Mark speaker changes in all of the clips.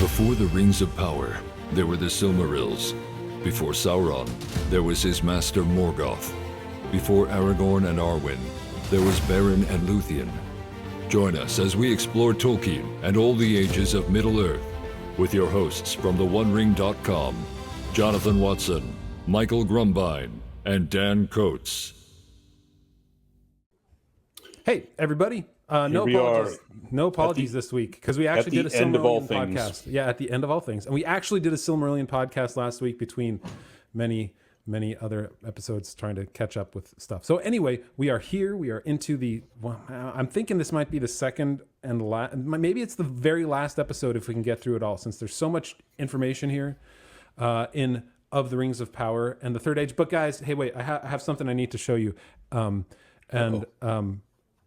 Speaker 1: Before the Rings of Power, there were the Silmarils. Before Sauron, there was his master Morgoth. Before Aragorn and Arwen, there was Beren and Luthien. Join us as we explore Tolkien and all the ages of Middle-earth with your hosts from theonering.com, Jonathan Watson, Michael Grumbine, and Dan Coates.
Speaker 2: Hey, everybody. No apologies this week because we actually did a Silmarillion podcast. Yeah, at the end of all things. And we actually did a Silmarillion podcast last week between many other episodes trying to catch up with stuff. So anyway, we are here. We are into I'm thinking this might be the second and maybe it's the very last episode if we can get through it all, since there's so much information here in Of the Rings of Power and the Third Age. But guys, hey, wait, I have something I need to show you.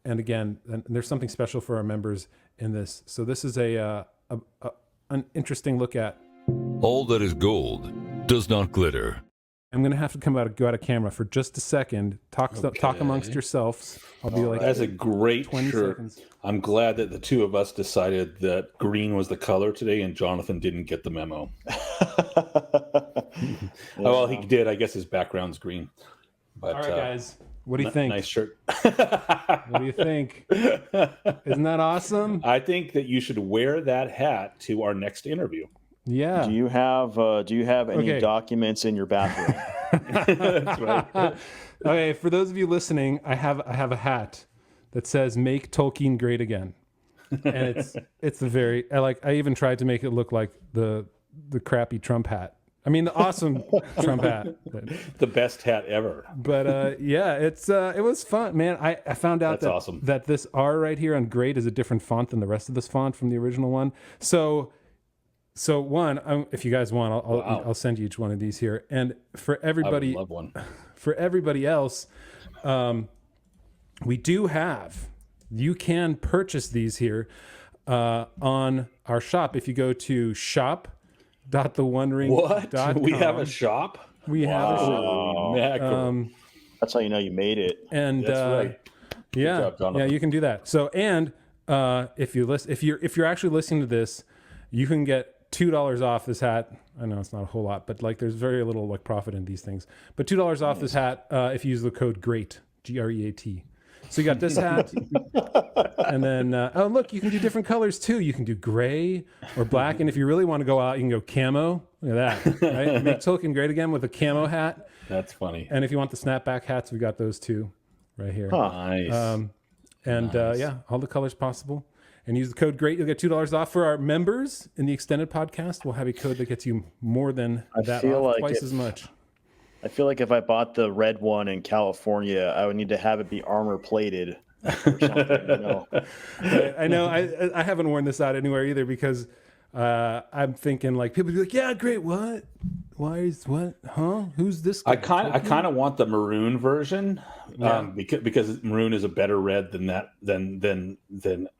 Speaker 2: And again, there's something special for our members in this. So this is an interesting look at.
Speaker 1: All that is gold does not glitter.
Speaker 2: I'm going to have to go out of camera for just a second. Talk amongst yourselves. I'll be like,
Speaker 3: that's a great
Speaker 2: 20
Speaker 3: shirt.
Speaker 2: seconds.
Speaker 3: I'm glad that the two of us decided that green was the color today and Jonathan didn't get the memo. Well, he did. I guess his background's green. But,
Speaker 2: all right, guys. What do you think?
Speaker 3: Nice shirt.
Speaker 2: What do you think? Isn't that awesome?
Speaker 3: I think that you should wear that hat to our next interview.
Speaker 2: Yeah.
Speaker 4: Do you have any documents in your bathroom?
Speaker 3: That's right.
Speaker 2: Okay, for those of you listening, I have a hat that says "Make Tolkien Great Again," and it's a very I even tried to make it look like the crappy Trump hat. I mean, the awesome Trump hat.
Speaker 3: The best hat ever.
Speaker 2: But yeah, it was fun, man. I found out that this R right here on great is a different font than the rest of this font from the original one. So one, if you guys want, I'll send you each one of these here. And for everybody,
Speaker 3: I would love one.
Speaker 2: For everybody else, we do have. You can purchase these here on our shop if you go to shop.theonering.com.
Speaker 3: What? We have a shop?
Speaker 2: We have a shop.
Speaker 3: Mackerel.
Speaker 4: That's how you know you made it.
Speaker 2: And
Speaker 3: That's right.
Speaker 2: Yeah,
Speaker 3: Good job,
Speaker 2: you can do that. So, and if you're actually listening to this, you can get $2 off this hat. I know it's not a whole lot, but there's very little profit in these things. But $2 off this hat if you use the code GREAT, GREAT. So you got this hat, and then look, you can do different colors too. You can do gray or black, and if you really want to go out, you can go camo. Look at that, right? Make Tolkien great again with a camo hat.
Speaker 3: That's funny.
Speaker 2: And if you want the snapback hats, we got those too, right here.
Speaker 4: Huh.
Speaker 3: Nice.
Speaker 2: Nice. All the colors possible. And use the code GREAT. You'll get $2 off for our members in the extended podcast. We'll have a code that gets you more than that off, twice as much.
Speaker 4: I feel like if I bought the red one in California, I would need to have it be armor plated or something.
Speaker 2: I know. I haven't worn this out anywhere either because I'm thinking people be like, yeah, great. What? Why is what? Huh? Who's this guy?
Speaker 3: I kind of want the maroon version because maroon is a better red than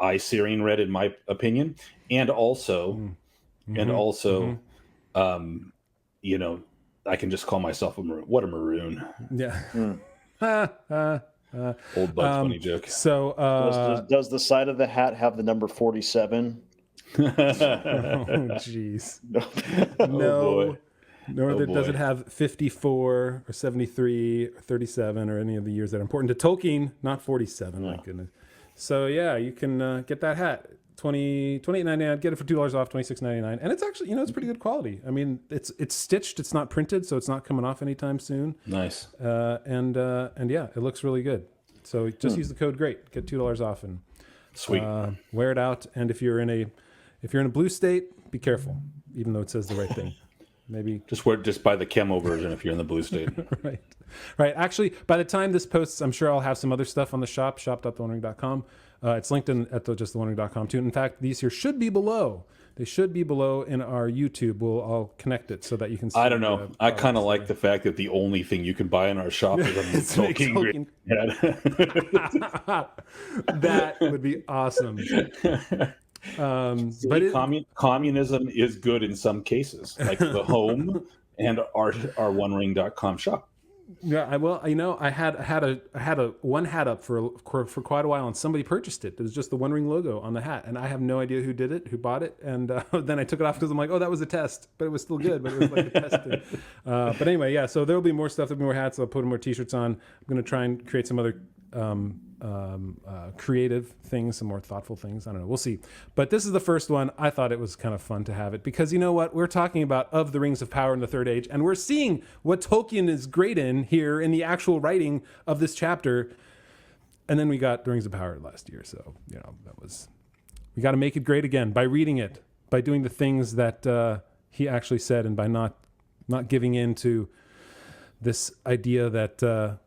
Speaker 3: eye-searing red in my opinion, and also, I can just call myself a maroon. What a maroon!
Speaker 2: Yeah.
Speaker 3: Old Bugs Bunny joke.
Speaker 2: So
Speaker 4: does the side of the hat have the number 47?
Speaker 2: Oh, jeez. No. Nor does it have 54 or 73 or 37 or any of the years that are important to Tolkien, not 47, my goodness. So yeah, you can get that hat, $28.99, get it for $2 off, $26.99. And it's actually, it's pretty good quality. I mean, it's stitched, it's not printed, so it's not coming off anytime soon.
Speaker 3: Nice.
Speaker 2: And yeah, it looks really good. So just use the code GREAT, get $2 off and
Speaker 3: sweet.
Speaker 2: Wear it out. And if you're in a blue state, be careful, even though it says the right thing. Maybe
Speaker 3: just buy the camo version if you're in the blue state.
Speaker 2: Right. Actually, by the time this posts, I'm sure I'll have some other stuff on the shop.theonering.com. It's linked in at justtheonering.com too. In fact, these here should be below. They should be below in our YouTube. I'll connect it so that you can see.
Speaker 3: I don't know. I kind of like the fact that the only thing you can buy in our shop is a Tolkien.
Speaker 2: That would be awesome.
Speaker 3: But communism is good in some cases, like the home and our OneRing.com shop.
Speaker 2: Yeah, I had a one hat up for quite a while, and somebody purchased it. It was just the One Ring logo on the hat, and I have no idea who bought it, and then I took it off because I'm like, oh, that was a test, but it was still good, but it was like a test. But anyway, yeah. So there'll be more stuff. There'll be more hats. I'll put more T-shirts on. I'm gonna try and create some other creative things, some more thoughtful things. I don't know. We'll see. But this is the first one. I thought it was kind of fun to have it because you know what? We're talking about of the Rings of Power in the Third Age, and we're seeing what Tolkien is great in here in the actual writing of this chapter. And then we got the Rings of Power last year. So, we got to make it great again by reading it, by doing the things that he actually said, and by not giving in to this idea that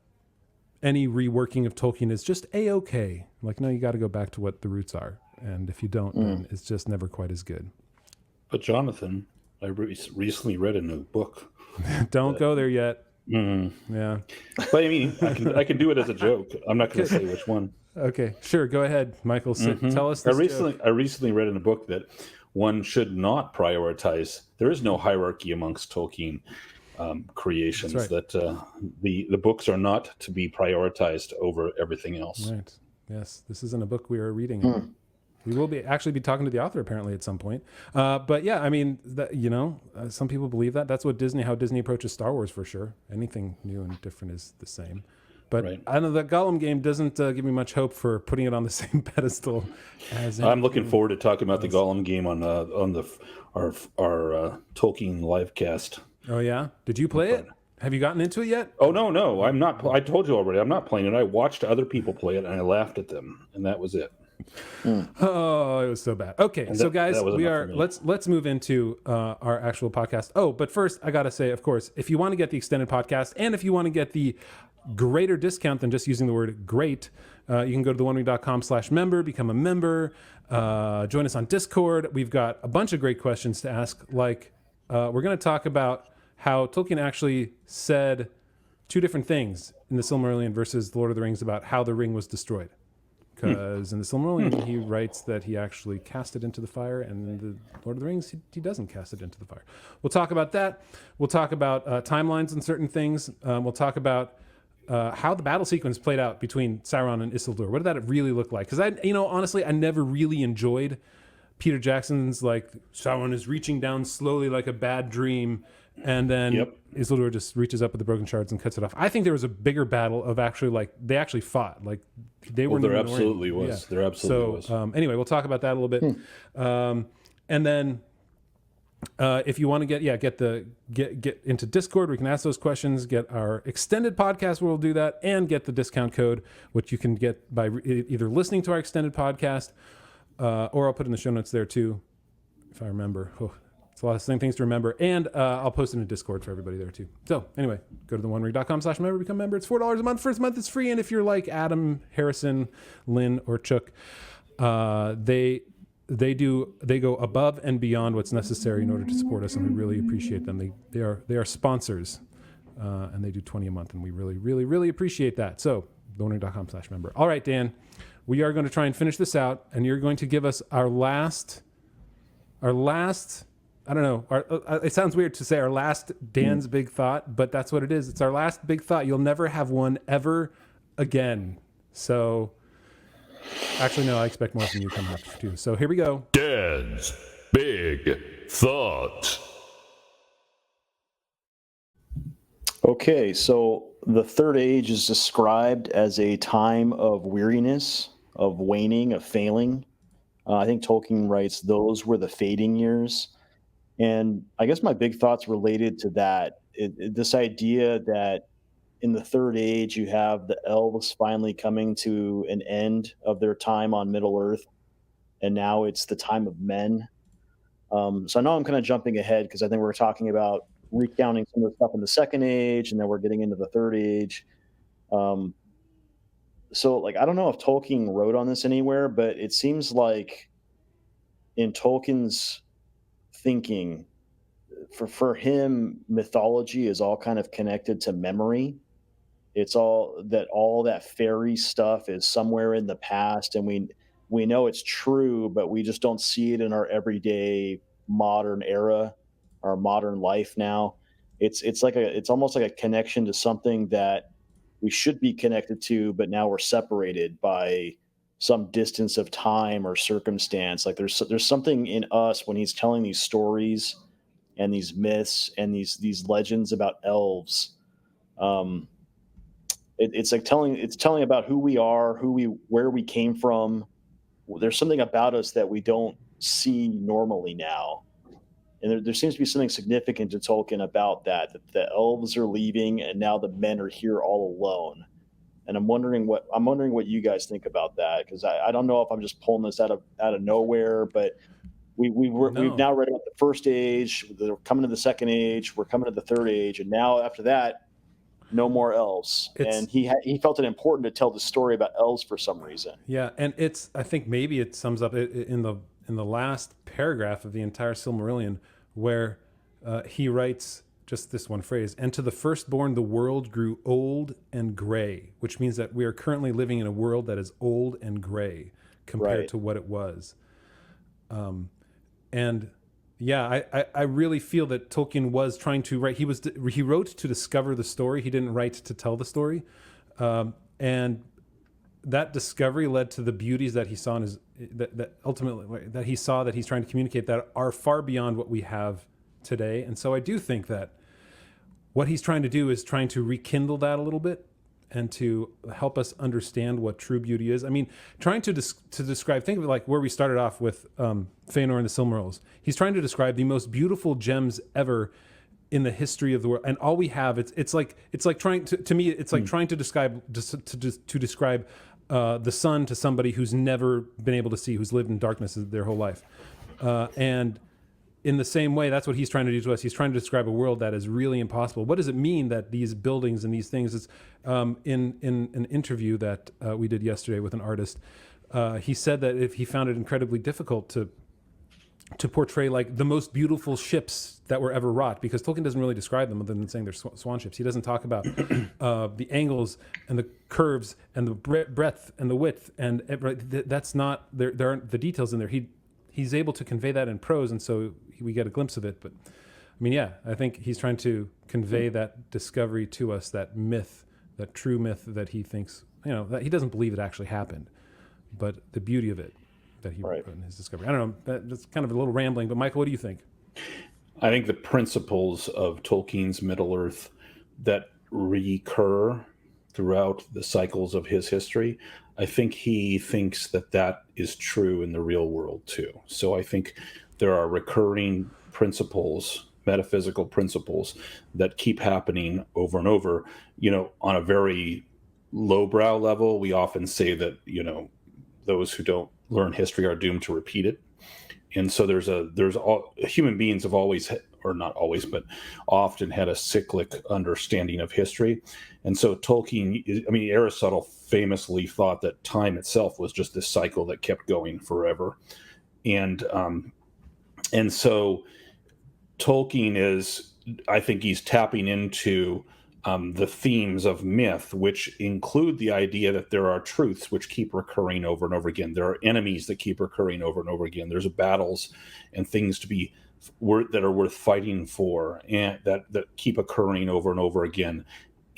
Speaker 2: any reworking of Tolkien is just A-okay. Like, no, you got to go back to what the roots are. And if you don't, then it's just never quite as good.
Speaker 3: But Jonathan, I recently read a new book.
Speaker 2: Don't go there yet. Yeah.
Speaker 3: But I mean, I can do it as a joke. I'm not going to say which one.
Speaker 2: Okay, sure. Go ahead, Michael. Tell us this
Speaker 3: I recently read in a book that one should not prioritize. There is no hierarchy amongst Tolkien creations.
Speaker 2: Right.
Speaker 3: That the books are not to be prioritized over everything else.
Speaker 2: Right. Yes. This isn't a book we are reading. We will actually be talking to the author apparently at some point. But yeah, I mean, some people believe that. That's how Disney approaches Star Wars for sure. Anything new and different is the same. But right. I don't know, the Gollum game doesn't give me much hope for putting it on the same pedestal as.
Speaker 3: I'm looking forward to talking about the Gollum game on our Tolkien livecast.
Speaker 2: Oh yeah, did you play it? Have you gotten into it yet?
Speaker 3: Oh no, I'm not. I told you already. I'm not playing it. I watched other people play it and I laughed at them, and that was it.
Speaker 2: Oh, it was so bad. Okay, so guys, let's move into our actual podcast. Oh, but first, I gotta say, of course, if you want to get the extended podcast, and if you want to get the greater discount than just using the word great, you can go to theonering.com/member, become a member, join us on Discord. We've got a bunch of great questions to ask. Like, we're going to talk about how Tolkien actually said two different things in the Silmarillion versus the Lord of the Rings about how the ring was destroyed. Because in the Silmarillion, he writes that he actually cast it into the fire, and in the Lord of the Rings, he doesn't cast it into the fire. We'll talk about that. We'll talk about timelines and certain things. We'll talk about how the battle sequence played out between Sauron and Isildur. What did that really look like? Because honestly, I never really enjoyed Peter Jackson's like Sauron is reaching down slowly like a bad dream, and then Isildur just reaches up with the broken shards and cuts it off. I think there was a bigger battle of they actually fought. Like they were.
Speaker 3: There absolutely was. Yeah. There absolutely was.
Speaker 2: Anyway, we'll talk about that a little bit, and then if you want to get into Discord, we can ask those questions. Get our extended podcast where we'll do that, and get the discount code, which you can get by either listening to our extended podcast. Or I'll put in the show notes there too, if I remember. It's a lot of things to remember. And I'll post it in Discord for everybody there too. So anyway, go to theonering.com/member, become a member. It's $4 a month. First month is free. And if you're like Adam, Harrison, Lynn, or Chuck, they go above and beyond what's necessary in order to support us, and we really appreciate them. They are sponsors, and they do $20 a month, and we really, really, really appreciate that. So theonering.com/member. All right, Dan. We are going to try and finish this out, and you're going to give us our last, I don't know, it sounds weird to say our last Dan's big thought, but that's what it is. It's our last big thought. You'll never have one ever again. So, actually, no, I expect more from you coming up too. So here we go.
Speaker 1: Dan's big thought.
Speaker 4: Okay, so the Third Age is described as a time of weariness, of waning, of failing. I think Tolkien writes those were the fading years. And I guess my big thoughts related to that, this idea that in the Third Age, you have the elves finally coming to an end of their time on Middle-earth, and now it's the time of men. So I know I'm kind of jumping ahead because I think we're talking about recounting some of the stuff in the Second Age, and then we're getting into the Third Age. So, I don't know if Tolkien wrote on this anywhere, but it seems like in Tolkien's thinking, for him, mythology is all kind of connected to memory. It's all that fairy stuff is somewhere in the past, and we know it's true, but we just don't see it in our everyday modern era, our modern life now. it's almost like a connection to something that we should be connected to, but now we're separated by some distance of time or circumstance. Like there's something in us when he's telling these stories and these myths and these legends about elves. It's like telling about who we are, where we came from. There's something about us that we don't see normally now. And there seems to be something significant to Tolkien about that the elves are leaving and now the men are here all alone. And I'm wondering what you guys think about that, because I don't know if I'm just pulling this out of nowhere, but we've now read about the first age, we're coming to the second age, we're coming to the third age, and now after that, no more elves. And he felt it important to tell the story about elves for some reason.
Speaker 2: Yeah, and I think maybe it sums up in the last paragraph of the entire Silmarillion, where he writes just this one phrase: "And to the firstborn the world grew old and gray," which means that we are currently living in a world that is old and gray compared to what it was. And yeah, I really feel that Tolkien was trying to write. He wrote to discover the story. He didn't write to tell the story, and that discovery led to the beauties that he saw in that ultimately that he saw that he's trying to communicate that are far beyond what we have today. And so I do think that what he's trying to do is trying to rekindle that a little bit and to help us understand what true beauty is. I mean, trying to describe, think of it like where we started off with Fëanor and the Silmarils. He's trying to describe the most beautiful gems ever in the history of the world, and all we have, it's like trying to me, it's like trying to describe the sun to somebody who's never been able to see, who's lived in darkness their whole life, and in the same way, that's what he's trying to do to us. He's trying to describe a world that is really impossible. What does it mean that these buildings and these things? It's in an interview that we did yesterday with an artist. He said that if he found it incredibly difficult to portray like the most beautiful ships that were ever wrought, because Tolkien doesn't really describe them other than saying they're swan ships. He doesn't talk about the angles and the curves and the breadth and the width, and that's not there aren't the details in there. He's able to convey that in prose, and so we get a glimpse of it. But I mean, yeah, I think he's trying to convey that discovery to us, that myth, that true myth that he thinks, that he doesn't believe it actually happened, but the beauty of it that he put in his discovery. I don't know, that's kind of a little rambling, but Michael, what do you think?
Speaker 3: I think the principles of Tolkien's Middle-earth that recur throughout the cycles of his history, I think he thinks that is true in the real world too. So I think there are recurring principles, metaphysical principles, that keep happening over and over. On a very lowbrow level, we often say that, those who don't learn history are doomed to repeat it. And so human beings have always, or not always, but often had a cyclic understanding of history. And so Aristotle famously thought that time itself was just this cycle that kept going forever. And so Tolkien I think he's tapping into the themes of myth, which include the idea that there are truths which keep recurring over and over again. There are enemies that keep recurring over and over again. There's battles and things that are worth fighting for, and that keep occurring over and over again.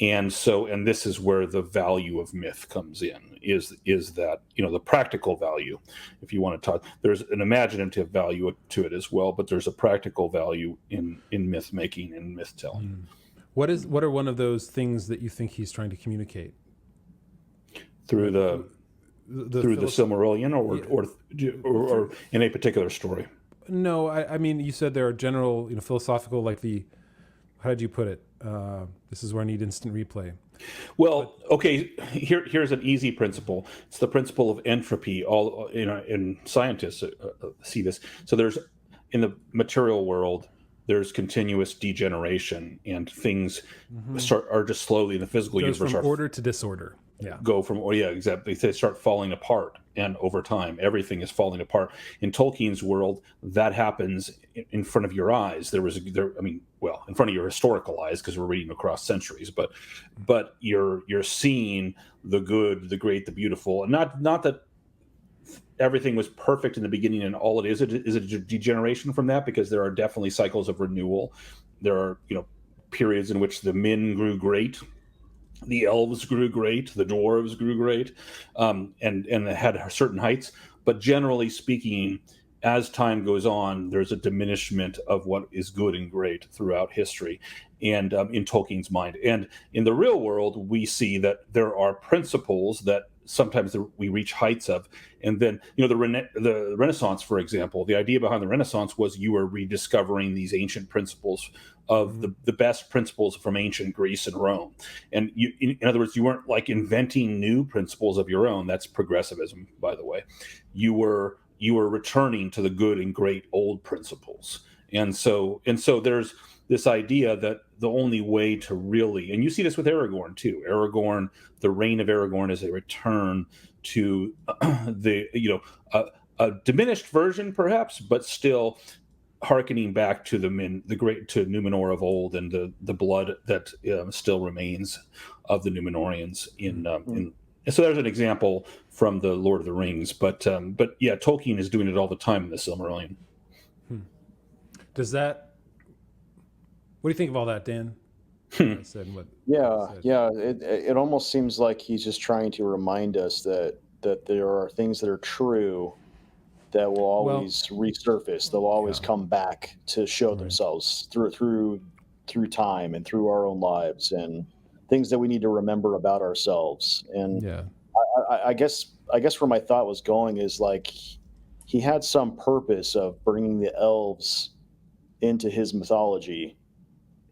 Speaker 3: And this is where the value of myth comes in, is that, the practical value, if you want to talk, there's an imaginative value to it as well, but there's a practical value in myth making and myth telling.
Speaker 2: What are one of those things that you think he's trying to communicate
Speaker 3: through the Silmarillion, or in a particular story?
Speaker 2: No, I mean, you said there are general, philosophical, like how did you put it? This is where I need instant replay.
Speaker 3: Well, okay, here's an easy principle. It's the principle of entropy. And scientists see this. So there's, in the material world, there's continuous degeneration, and things are just slowly in the physical universe.
Speaker 2: From order to disorder. Yeah.
Speaker 3: Exactly. They start falling apart, and over time, everything is falling apart. In Tolkien's world, that happens in front of your eyes. In front of your historical eyes, because we're reading across centuries. But you're seeing the good, the great, the beautiful, and not that everything was perfect in the beginning, and all it is a degeneration from that, because there are definitely cycles of renewal. There are periods in which the men grew great, the elves grew great, the dwarves grew great, and had certain heights. But generally speaking, as time goes on, there's a diminishment of what is good and great throughout history, and in Tolkien's mind. And in the real world, we see that there are principles that sometimes we reach heights of, and then the Renaissance, for example. The idea behind the Renaissance was you were rediscovering these ancient principles of the best principles from ancient Greece and Rome. And in other words, you weren't like inventing new principles of your own. That's progressivism, by the way. You were returning to the good and great old principles. And so there's this idea that the only way to really, and you see this with Aragorn too. Aragorn, the reign of Aragorn is a return to a diminished version, perhaps, but still hearkening back to to Numenor of old, and the blood that still remains of the Numenorians in. So there's an example from the Lord of the Rings, but yeah, Tolkien is doing it all the time in the Silmarillion.
Speaker 2: What do you think of all that, Dan?
Speaker 4: It almost seems like he's just trying to remind us that there are things that are true that will always resurface. They'll always come back to show themselves through time and through our own lives, and things that we need to remember about ourselves. And I guess where my thought was going is like he had some purpose of bringing the elves into his mythology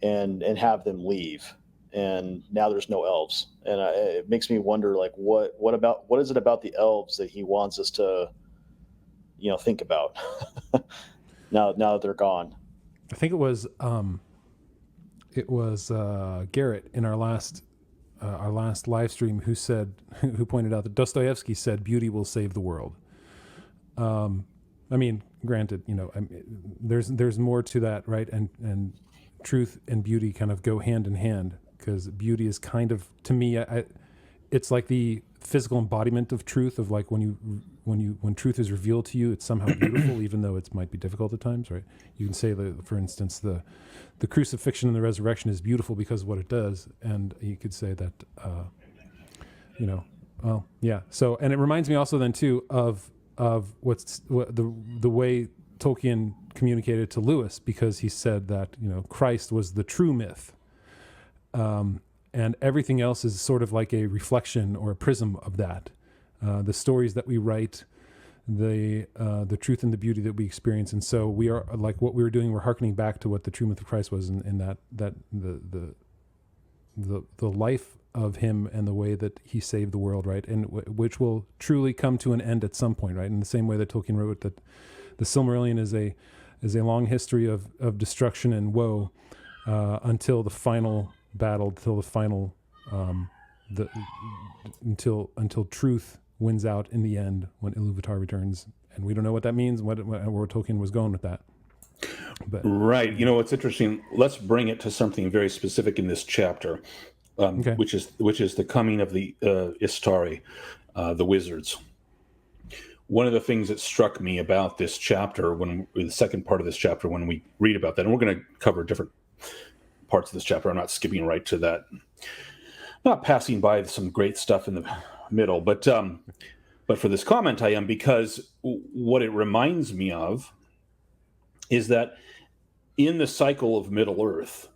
Speaker 4: and have them leave, and now there's no elves, and it makes me wonder, like, what is it about the elves that he wants us to think about now that they're gone?
Speaker 2: I think it was Garrett in our last live stream who pointed out that Dostoevsky said beauty will save the world. I mean, granted, there's more to that, right? And truth and beauty kind of go hand in hand, because beauty is kind of, to me, it's like the physical embodiment of truth, of like when truth is revealed to you, it's somehow beautiful, even though it might be difficult at times, right? You can say that, for instance, the crucifixion and the resurrection is beautiful because of what it does, and you could say that, So, and it reminds me also then too of the way Tolkien communicated to Lewis, because he said that Christ was the true myth, and everything else is sort of like a reflection or a prism of that. The stories that we write, the truth and the beauty that we experience, and so we are, like what we were doing, we're hearkening back to what the true myth of Christ was, and that the life of him and the way that he saved the world, right, and which will truly come to an end at some point, right? In the same way that Tolkien wrote that the Silmarillion is a long history of destruction and woe until the final battle, until truth wins out in the end when Iluvatar returns, and we don't know what that means, where Tolkien was going with that. But,
Speaker 3: right, what's interesting. Let's bring it to something very specific in this chapter, which is the coming of the Istari, the wizards. One of the things that struck me about this chapter, the second part of this chapter, when we read about that, and we're going to cover different parts of this chapter. I'm not skipping right to that, not passing by some great stuff in the middle, but for this comment I am, because what it reminds me of is that in the cycle of Middle Earth,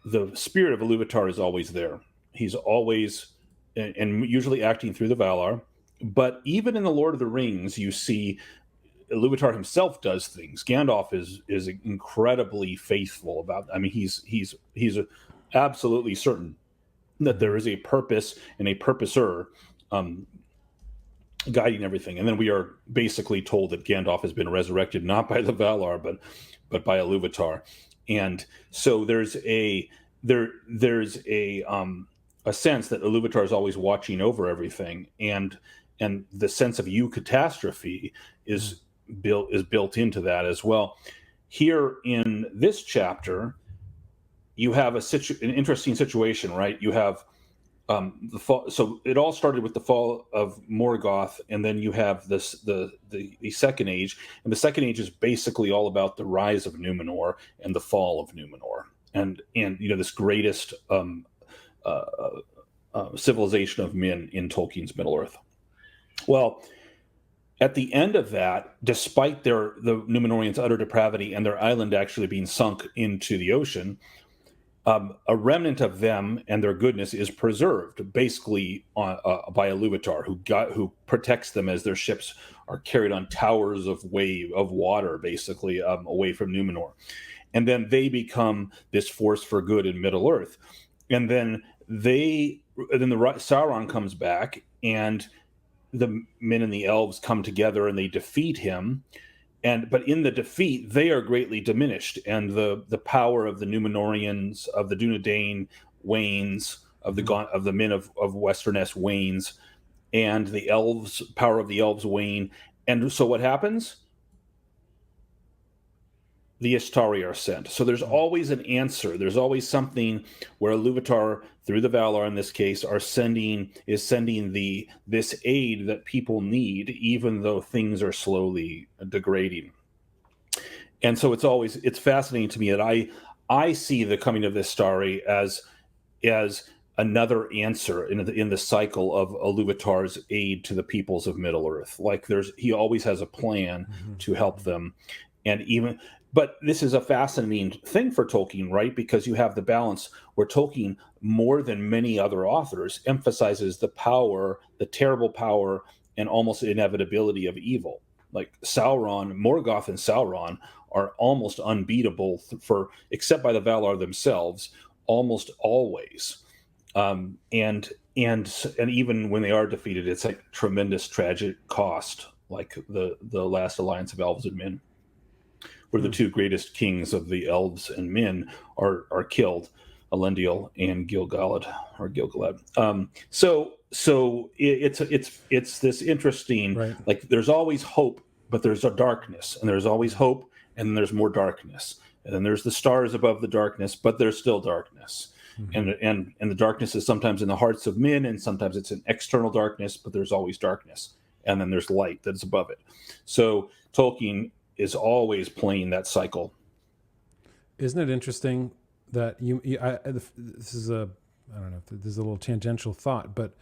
Speaker 3: the spirit of Iluvatar is always there. He's always, and usually acting through the Valar. But even in the Lord of the Rings, you see Iluvatar himself does things. Gandalf is incredibly faithful about. I mean, he's absolutely certain that there is a purpose and a purposer guiding everything. And then we are basically told that Gandalf has been resurrected not by the Valar, but by Iluvatar. And so there's a sense that Iluvatar is always watching over everything, and the sense of eucatastrophe is built into that as well. Here in this chapter, you have an interesting situation, right? You have the fall. So it all started with the fall of Morgoth, and then you have the Second Age, and the Second Age is basically all about the rise of Numenor and the fall of Numenor. and this greatest civilization of men in Tolkien's Middle Earth. Well, at the end of that, despite the Númenóreans' utter depravity and their island actually being sunk into the ocean, a remnant of them and their goodness is preserved, basically by Ilúvatar, who protects them as their ships are carried on towers of water, basically away from Númenor, and then they become this force for good in Middle Earth, and then Sauron comes back, and the men and the elves come together and they defeat him. But in the defeat, they are greatly diminished, and the power of the Númenóreans, of the Dunedain wanes, of the men of Westernesse wanes, and the power of the elves wane. And so what happens? The Istari are sent. So there's always an answer. There's always something where Ilúvatar, through the Valar in this case, is sending this aid that people need, even though things are slowly degrading. And so it's fascinating to me that I see the coming of the Istari as another answer in the cycle of Ilúvatar's aid to the peoples of Middle Earth. Like he always has a plan to help them, But this is a fascinating thing for Tolkien, right? Because you have the balance where Tolkien, more than many other authors, emphasizes the power, the terrible power, and almost inevitability of evil. Like Morgoth and Sauron are almost unbeatable except by the Valar themselves, almost always. And even when they are defeated, it's like tremendous tragic cost, like the last alliance of elves and men, where the two greatest kings of the elves and men are killed, Elendil and Gil-Galad. So it's this interesting, right. Like there's always hope, but there's a darkness, and there's always hope, and then there's more darkness, and then there's the stars above the darkness, but there's still darkness. Mm-hmm. And the darkness is sometimes in the hearts of men, and sometimes it's an external darkness, but there's always darkness, and then there's light that's above it. So Tolkien is always playing that cycle.
Speaker 2: Isn't it interesting that this is a little tangential thought, but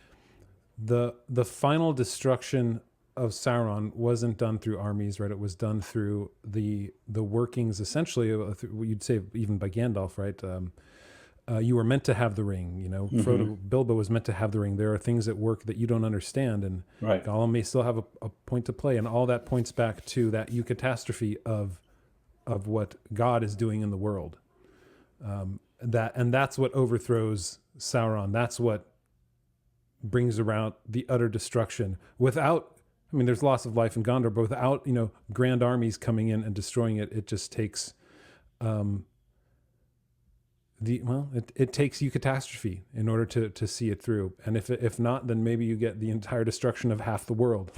Speaker 2: the final destruction of Sauron wasn't done through armies, right? It was done through the workings, essentially, you'd say even by Gandalf, right? You were meant to have the ring, Mm-hmm. Frodo, Bilbo was meant to have the ring. There are things at work that you don't understand, and right. Gollum may still have a point to play, and all that points back to that eucatastrophe of what God is doing in the world. That's what overthrows Sauron. That's what brings around the utter destruction. There's loss of life in Gondor, but without grand armies coming in and destroying it, it just takes. It takes eucatastrophe in order to see it through, and if not, then maybe you get the entire destruction of half the world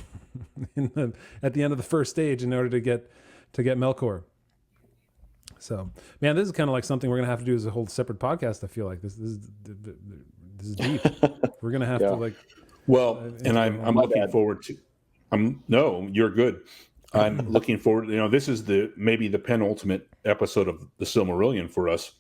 Speaker 2: at the end of the first stage in order to get Melkor. So, man, this is kind of like something we're gonna have to do as a whole separate podcast. I feel like this is deep. We're gonna have to like.
Speaker 3: Well, and I'm looking forward to. No, you're good. I'm looking forward. This is maybe the penultimate episode of the Silmarillion for us.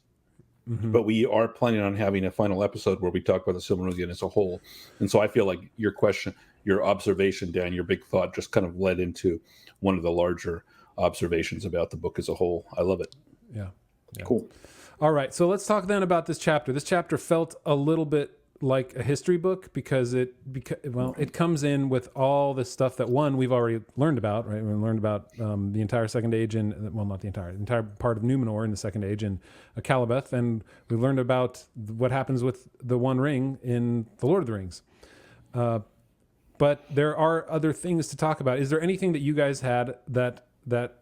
Speaker 3: Mm-hmm. But we are planning on having a final episode where we talk about the Silmarillion as a whole. And so I feel like your question, your observation, Dan, your big thought just kind of led into one of the larger observations about the book as a whole. I love it.
Speaker 2: Yeah.
Speaker 3: Cool.
Speaker 2: All right. So let's talk then about this chapter. This chapter felt a little bit like a history book because it comes in with all the stuff that we've already learned about, right? We learned about the entire Second Age not the entire part of Númenor in the Second Age in Calabeth, and we learned about what happens with the One Ring in The Lord of the Rings. But there are other things to talk about. Is there anything that you guys had that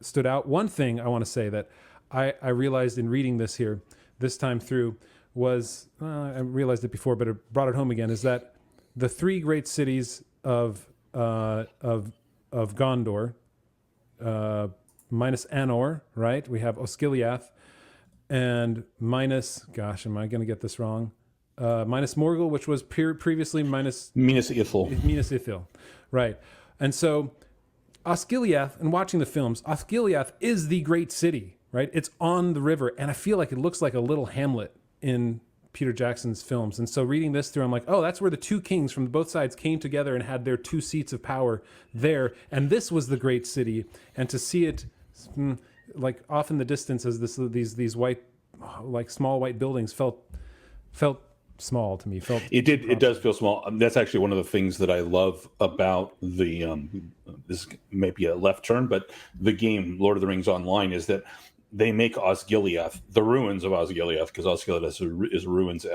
Speaker 2: stood out? One thing I want to say that I realized in reading this time through was, I realized it before, but it brought it home again, is that the three great cities of Gondor, minus Arnor, right? We have Osgiliath, and minus, gosh, am I going to get this wrong? Minus Morgul, which was previously minus
Speaker 3: Minas Ithil.
Speaker 2: Minas Ithil, right? And so Osgiliath, and watching the films, Osgiliath is the great city, right? It's on the river, and I feel like it looks like a little hamlet in Peter Jackson's films. And so reading this through, I'm like, oh, that's where the two kings from both sides came together and had their two seats of power there. And this was the great city. And to see it like off in the distance as these white, like small white buildings felt small to me.
Speaker 3: It does feel small. That's actually one of the things that I love about the this may be a left turn, but the game Lord of the Rings Online is that they make Osgiliath, the ruins of Osgiliath, because Osgiliath is ruins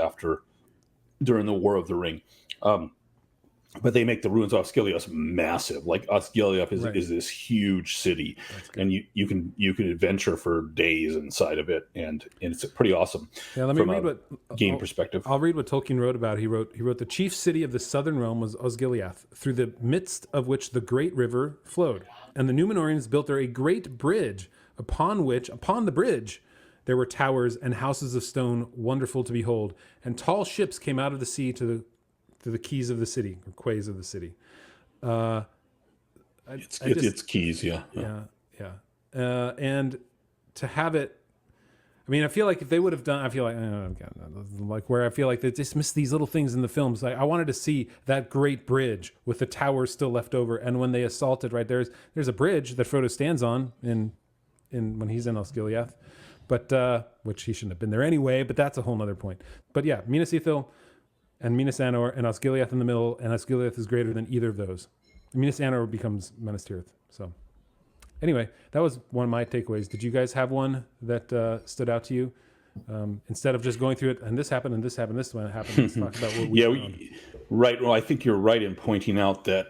Speaker 3: during the War of the Ring. But they make the ruins of Osgiliath massive. Like Osgiliath is this huge city, and you can adventure for days inside of it, and it's pretty awesome.
Speaker 2: Yeah, let me read what
Speaker 3: game perspective.
Speaker 2: I'll read what Tolkien wrote about it. He wrote the chief city of the southern realm was Osgiliath, through the midst of which the great river flowed, and the Númenóreans built there a great bridge, upon the bridge there were towers and houses of stone wonderful to behold, and tall ships came out of the sea to the quays of the city, or quays of the city.
Speaker 3: It's quays, yeah.
Speaker 2: And to have it, I mean, I feel like if they would have done, where I feel like they just missed these little things in the films. Like I wanted to see that great bridge with the towers still left over, and when they assaulted, right, there's a bridge that Frodo stands on in when he's in Osgiliath, but which he shouldn't have been there anyway. But that's a whole nother point. But yeah, Minas Ithil and Minas Anor and Osgiliath in the middle, and Osgiliath is greater than either of those. Minas Anor becomes Minas Tirith. So anyway, that was one of my takeaways. Did you guys have one that stood out to you? Instead of just going through it, and this happened, and this happened, this one happened, let's talk about what we found.
Speaker 3: Right. Well, I think you're right in pointing out that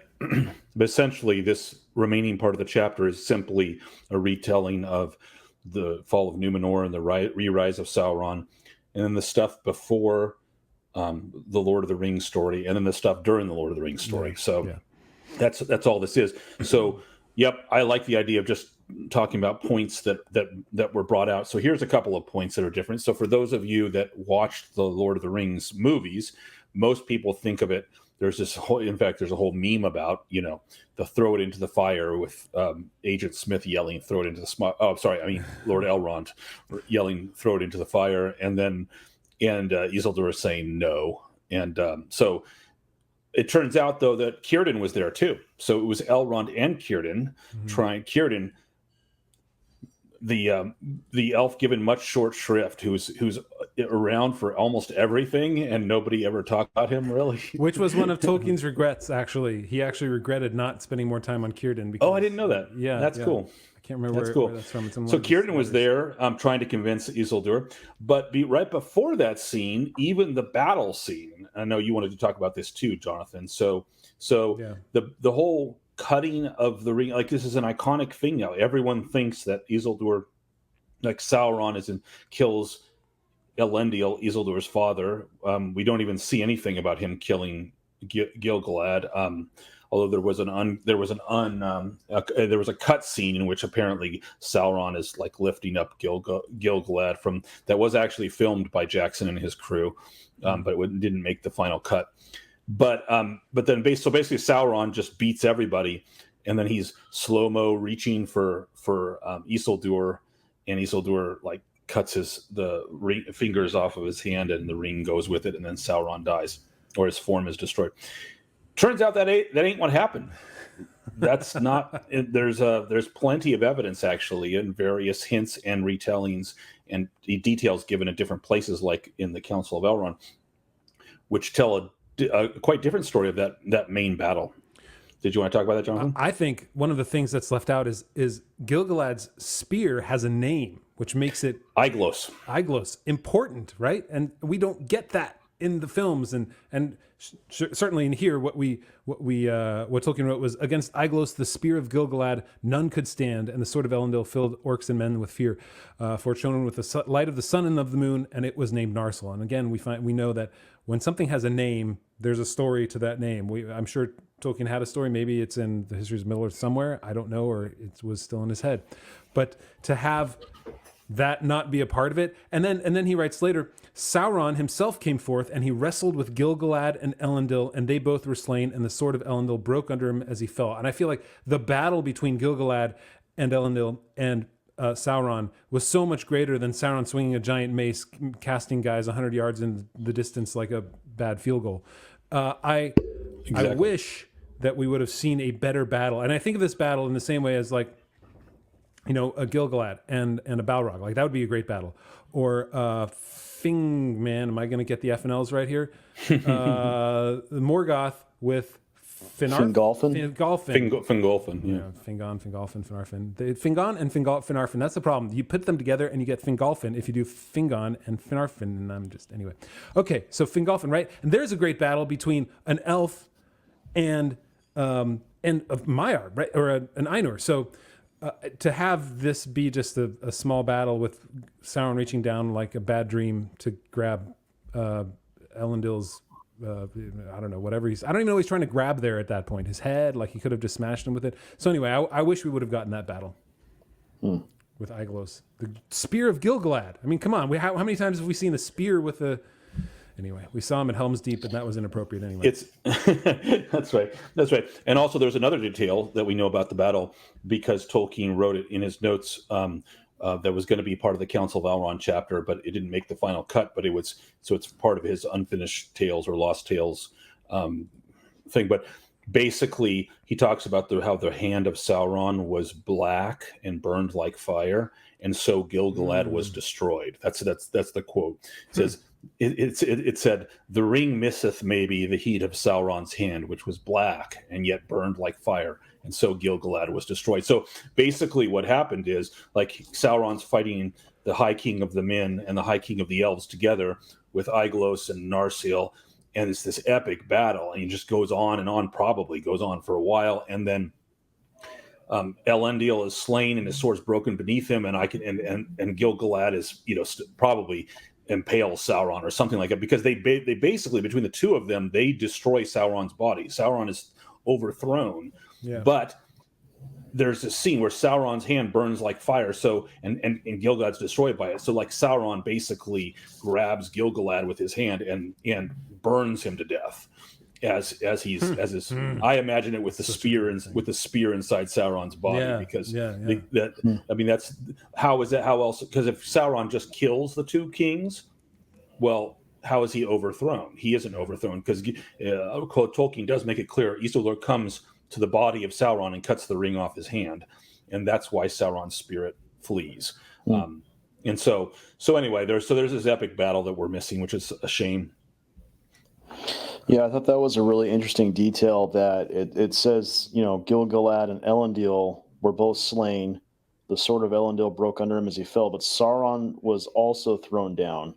Speaker 3: essentially this remaining part of the chapter is simply a retelling of the fall of Númenor and the re-rise of Sauron, and then the stuff before the Lord of the Rings story, and then the stuff during the Lord of the Rings story. That's all this is. So, yep, I like the idea of just talking about points that were brought out. So here's a couple of points that are different. So for those of you that watched the Lord of the Rings movies, most people think of it. There's a whole meme about, the throw it into the fire with Agent Smith yelling, throw it into the Lord Elrond yelling, throw it into the fire, and Isildur saying no. And so it turns out, though, that Círdan was there too. So it was Elrond and Círdan trying. Círdan, the elf given much short shrift, who's around for almost everything, and nobody ever talked about him really.
Speaker 2: Which was one of Tolkien's regrets. Actually, he actually regretted not spending more time on Círdan.
Speaker 3: Oh, I didn't know that. Yeah, that's cool.
Speaker 2: I can't remember where that's from.
Speaker 3: So Círdan was there trying to convince Isildur, but right before that scene, even the battle scene, I know you wanted to talk about this too, Jonathan. So the whole cutting of the ring, like this is an iconic thing now. Everyone thinks that Isildur, like Sauron, kills Elendil, Isildur's father. We don't even see anything about him killing Gil-Galad. Although there was a cut scene in which apparently Sauron is like lifting up Gil-Galad from that was actually filmed by Jackson and his crew, but it didn't make the final cut. But then basically Sauron just beats everybody, and then he's slow-mo reaching for Isildur, and Isildur like cuts the fingers off of his hand, and the ring goes with it, and then Sauron dies, or his form is destroyed. Turns out that ain't what happened. That's not. There's plenty of evidence actually, and various hints and retellings and details given at different places, like in the Council of Elrond, which tell a quite different story of that main battle. Did you want to talk about that, Jonathan?
Speaker 2: I think one of the things that's left out is Gil-Galad's spear has a name, which makes it Aiglos important, right? And we don't get that in the films, and certainly in here, what Tolkien wrote was, against Aiglos, the spear of Gil-Galad, none could stand, and the sword of Elendil filled orcs and men with fear. For it shone with the light of the sun and of the moon, and it was named Narsil. And again, we know that when something has a name, there's a story to that name. I'm sure Tolkien had a story. Maybe it's in the Histories of Middle-earth somewhere. I don't know, or it was still in his head. But to have that not be a part of it, and then he writes later, Sauron himself came forth, and he wrestled with Gil-Galad and Elendil, and they both were slain, and the sword of Elendil broke under him as he fell. And I feel like the battle between Gil-Galad and Elendil and Sauron was so much greater than Sauron swinging a giant mace, casting guys 100 yards in the distance like a bad field goal. I wish that we would have seen a better battle. And I think of this battle in the same way as like, you know, a Gil-Galad and a Balrog. Like that would be a great battle. Or man, am I going to get the F and L's right here? Morgoth with
Speaker 4: Fingolfin.
Speaker 2: Yeah, Fingolfin, Finarfin. Fingon and Finarfin. That's the problem. You put them together and you get Fingolfin. If you do Fingon and Finarfin, and I'm just anyway. Okay, so Fingolfin, right? And there's a great battle between an elf and Maiar, right, or an Ainur. So to have this be just a small battle with Sauron reaching down like a bad dream to grab Elendil's. I don't know, whatever I don't even know what he's trying to grab there at that point. His head, like he could have just smashed him with it. So anyway, I wish we would have gotten that battle with Aiglos. The spear of Gil-Galad. I mean, come on. How many times have we seen a spear with a... Anyway, we saw him at Helm's Deep, and that was inappropriate anyway.
Speaker 3: That's right. And also there's another detail that we know about the battle because Tolkien wrote it in his notes that was going to be part of the Council of Elrond chapter, but it didn't make the final cut. But it's part of his unfinished tales or lost tales thing. But basically, he talks about how the hand of Sauron was black and burned like fire, and so Gil-Galad was destroyed. That's the quote. It says. It said, "The ring misseth maybe the heat of Sauron's hand, which was black and yet burned like fire, and so Gil-Galad was destroyed." So basically what happened is, like, Sauron's fighting the High King of the Men and the High King of the Elves together with Aiglos and Narsil, and it's this epic battle, and it just goes on and on, probably goes on for a while, and then Elendil is slain and his sword's broken beneath him, and Gil-Galad is, probably impale Sauron or something like that, because they basically, between the two of them, they destroy Sauron's body. Sauron is overthrown, but there's a scene where Sauron's hand burns like fire, so and Gil-Galad's destroyed by it. So like Sauron basically grabs Gil-Galad with his hand and burns him to death as his I imagine it with the spear inside Sauron's body, because I mean, that's how else, because if Sauron just kills the two kings, well, how is he overthrown? He isn't overthrown, because Tolkien does make it clear Isildur comes to the body of Sauron and cuts the ring off his hand, and that's why Sauron's spirit flees. And so anyway, there's this epic battle that we're missing, which is a shame.
Speaker 4: Yeah, I thought that was a really interesting detail, that it says, Gil-Galad and Elendil were both slain. The sword of Elendil broke under him as he fell, but Sauron was also thrown down.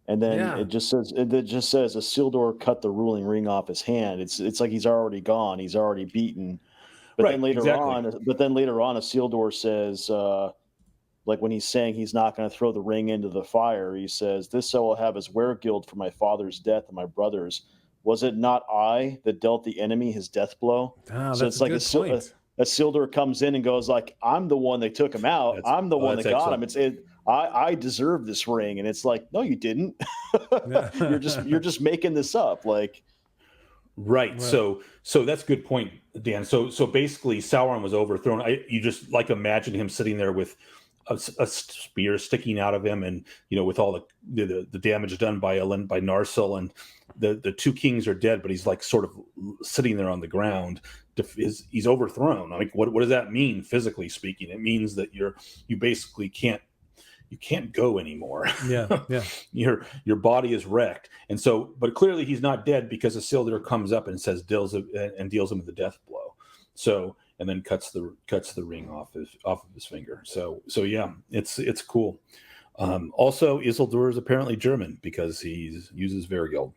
Speaker 4: And then it just says Isildur cut the ruling ring off his hand. It's like he's already gone, he's already beaten. But then later on, Isildur says, like when he's saying he's not going to throw the ring into the fire, he says, "This I will have as weregild for my father's death and my brother's. Was it not I that dealt the enemy his death blow?"
Speaker 2: So it's like
Speaker 4: Isildur comes in and goes like, "I'm the one that took him out. I'm the one that got him. I deserve this ring." And it's like, no, you didn't. you're just making this up. Like,
Speaker 3: right. So that's a good point, Dan. So basically, Sauron was overthrown. You just like imagine him sitting there with a spear sticking out of him, and with all the damage done by Narsil, and the two kings are dead, but he's like sort of sitting there on the ground. He's overthrown. I mean, what does that mean physically speaking? It means that you basically can't go anymore. Your body is wrecked, and so, but clearly he's not dead, because Isildur comes up and deals him with the death blow. So, and then cuts the ring off of his finger. So yeah, it's cool. Also, Isildur is apparently German, because he uses Veregild.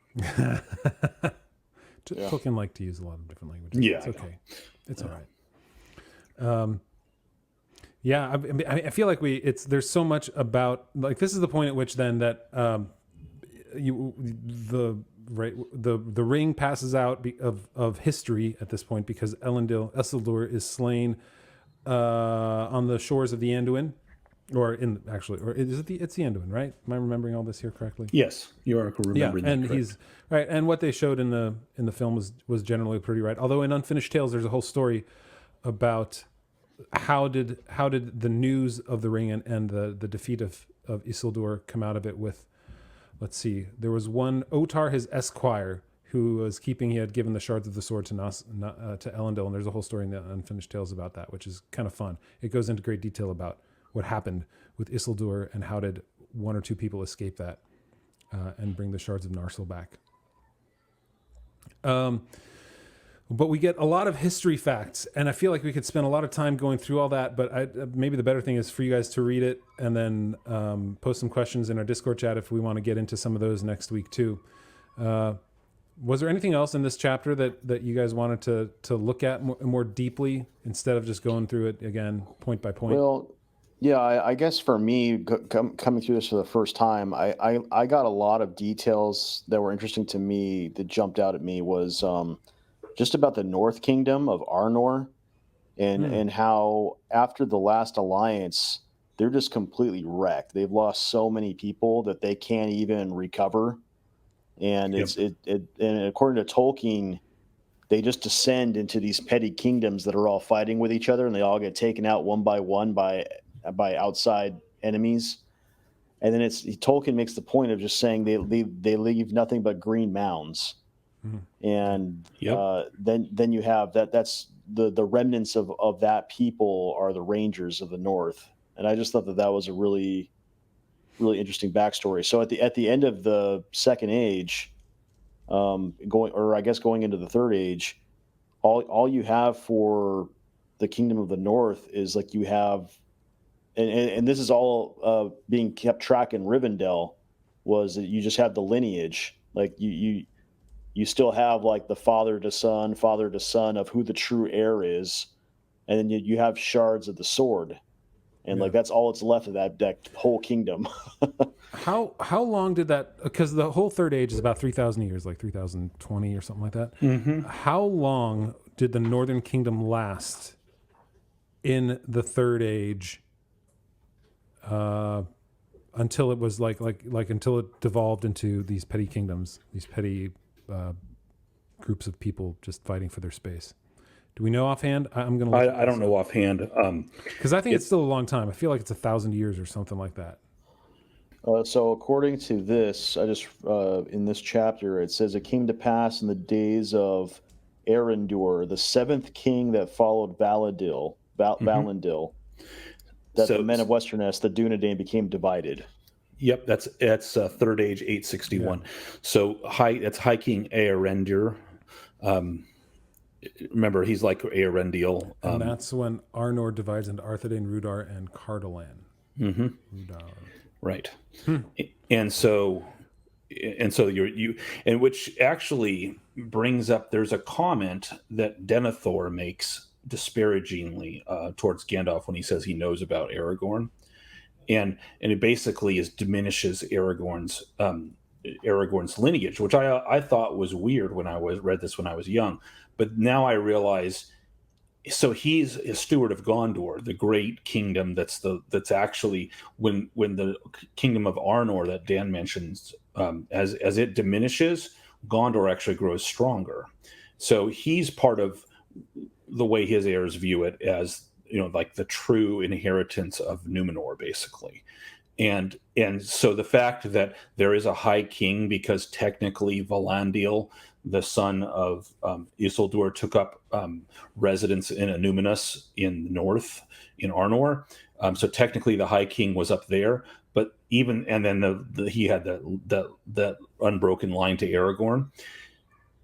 Speaker 2: Tolkien liked to use a lot of different languages.
Speaker 3: Yeah,
Speaker 2: it's okay. It's all right. I feel like there's so much about, like, this is the point at which then that the ring passes out of history at this point, because Isildur is slain on the shores of the Anduin, it's the Anduin, right? Am I remembering all this here correctly?
Speaker 3: Yes, you are remembering.
Speaker 2: Yeah, and
Speaker 3: correct.
Speaker 2: he's right. And what they showed in the film was generally pretty right. Although in Unfinished Tales, there's a whole story about how did the news of the ring and the defeat of Isildur come out of it with, let's see, there was one, Otar, his esquire, who was he had given the shards of the sword to Elendil, and there's a whole story in the Unfinished Tales about that, which is kind of fun. It goes into great detail about what happened with Isildur and how did one or two people escape that and bring the shards of Narsil back. But we get a lot of history facts, and I feel like we could spend a lot of time going through all that, but maybe the better thing is for you guys to read it and then post some questions in our Discord chat if we want to get into some of those next week too. Was there anything else in this chapter that you guys wanted to look at more deeply instead of just going through it again point by point?
Speaker 4: Well, yeah, I guess for me, coming through this for the first time, I got a lot of details that were interesting to me that jumped out at me was just about the North Kingdom of Arnor and how after the last alliance, they're just completely wrecked. They've lost so many people that they can't even recover. And and according to Tolkien, they just descend into these petty kingdoms that are all fighting with each other, and they all get taken out one by one by outside enemies. And then Tolkien makes the point of just saying they leave nothing but green mounds. And then you have that's the remnants of that people are the Rangers of the North. And I just thought that was a really interesting backstory. So at the end of the Second Age, going into the Third Age, all you have for the Kingdom of the North is like you have, and this is all being kept track in Rivendell, was that you just have the lineage, like you still have like the father to son of who the true heir is, and then you have shards of the sword. And like that's all that's left of that whole kingdom.
Speaker 2: How long did that? Because the whole Third Age is about 3,000 years, like 3,020 or something like that. Mm-hmm. How long did the Northern Kingdom last in the Third Age? Until it was like until it devolved into these petty kingdoms, these petty groups of people just fighting for their space. Do we know offhand? I'm gonna.
Speaker 3: I don't know offhand.
Speaker 2: Because I think it's still a long time. I feel like it's 1,000 years or something like that.
Speaker 4: So according to this, I just in this chapter it says it came to pass in the days of Erendur, the seventh king that followed Valinor, that the men of Westerness, the Dunedain, became divided.
Speaker 3: Yep, that's Third Age 861. Yeah. So that's High King Erendur. Remember, he's like Elendil.
Speaker 2: And that's when Arnor divides into Arthedain, Rudar, and Cardolan. Mm-hmm. Rudar.
Speaker 3: Right. And so which actually brings up, there's a comment that Denethor makes disparagingly towards Gandalf when he says he knows about Aragorn. And it basically diminishes Aragorn's lineage, which I thought was weird when I read this when I was young. But now I realize, so he's a steward of Gondor, the great kingdom that's actually when the kingdom of Arnor that Dan mentions, as it diminishes, Gondor actually grows stronger. So he's part of the way his heirs view it as, like the true inheritance of Numenor, basically. And so the fact that there is a high king, because technically Valandil, the son of Isildur, took up residence in Numenus in the north, in Arnor. So technically the high king was up there, but then he had that unbroken line to Aragorn.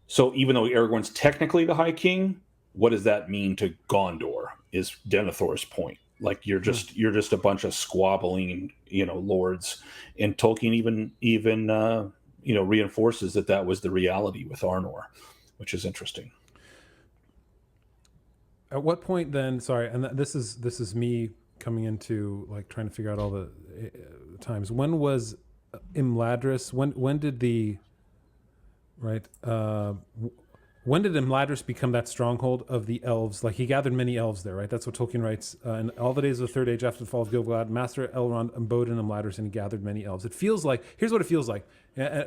Speaker 3: So even though Aragorn's technically the high king, what does that mean to Gondor? Is Denethor's point. Like you're just a bunch of squabbling, lords. And Tolkien even reinforces that was the reality with Arnor, which is interesting.
Speaker 2: At what point then? Sorry, and this is me coming into like trying to figure out all the times. When was Imladris? When did the right? When did Imladris become that stronghold of the elves? Like he gathered many elves there, right? That's what Tolkien writes. In all the days of the Third Age after the fall of Gil-Galad, Master Elrond abode in Imladris and he gathered many elves. It feels like, here's what it feels like.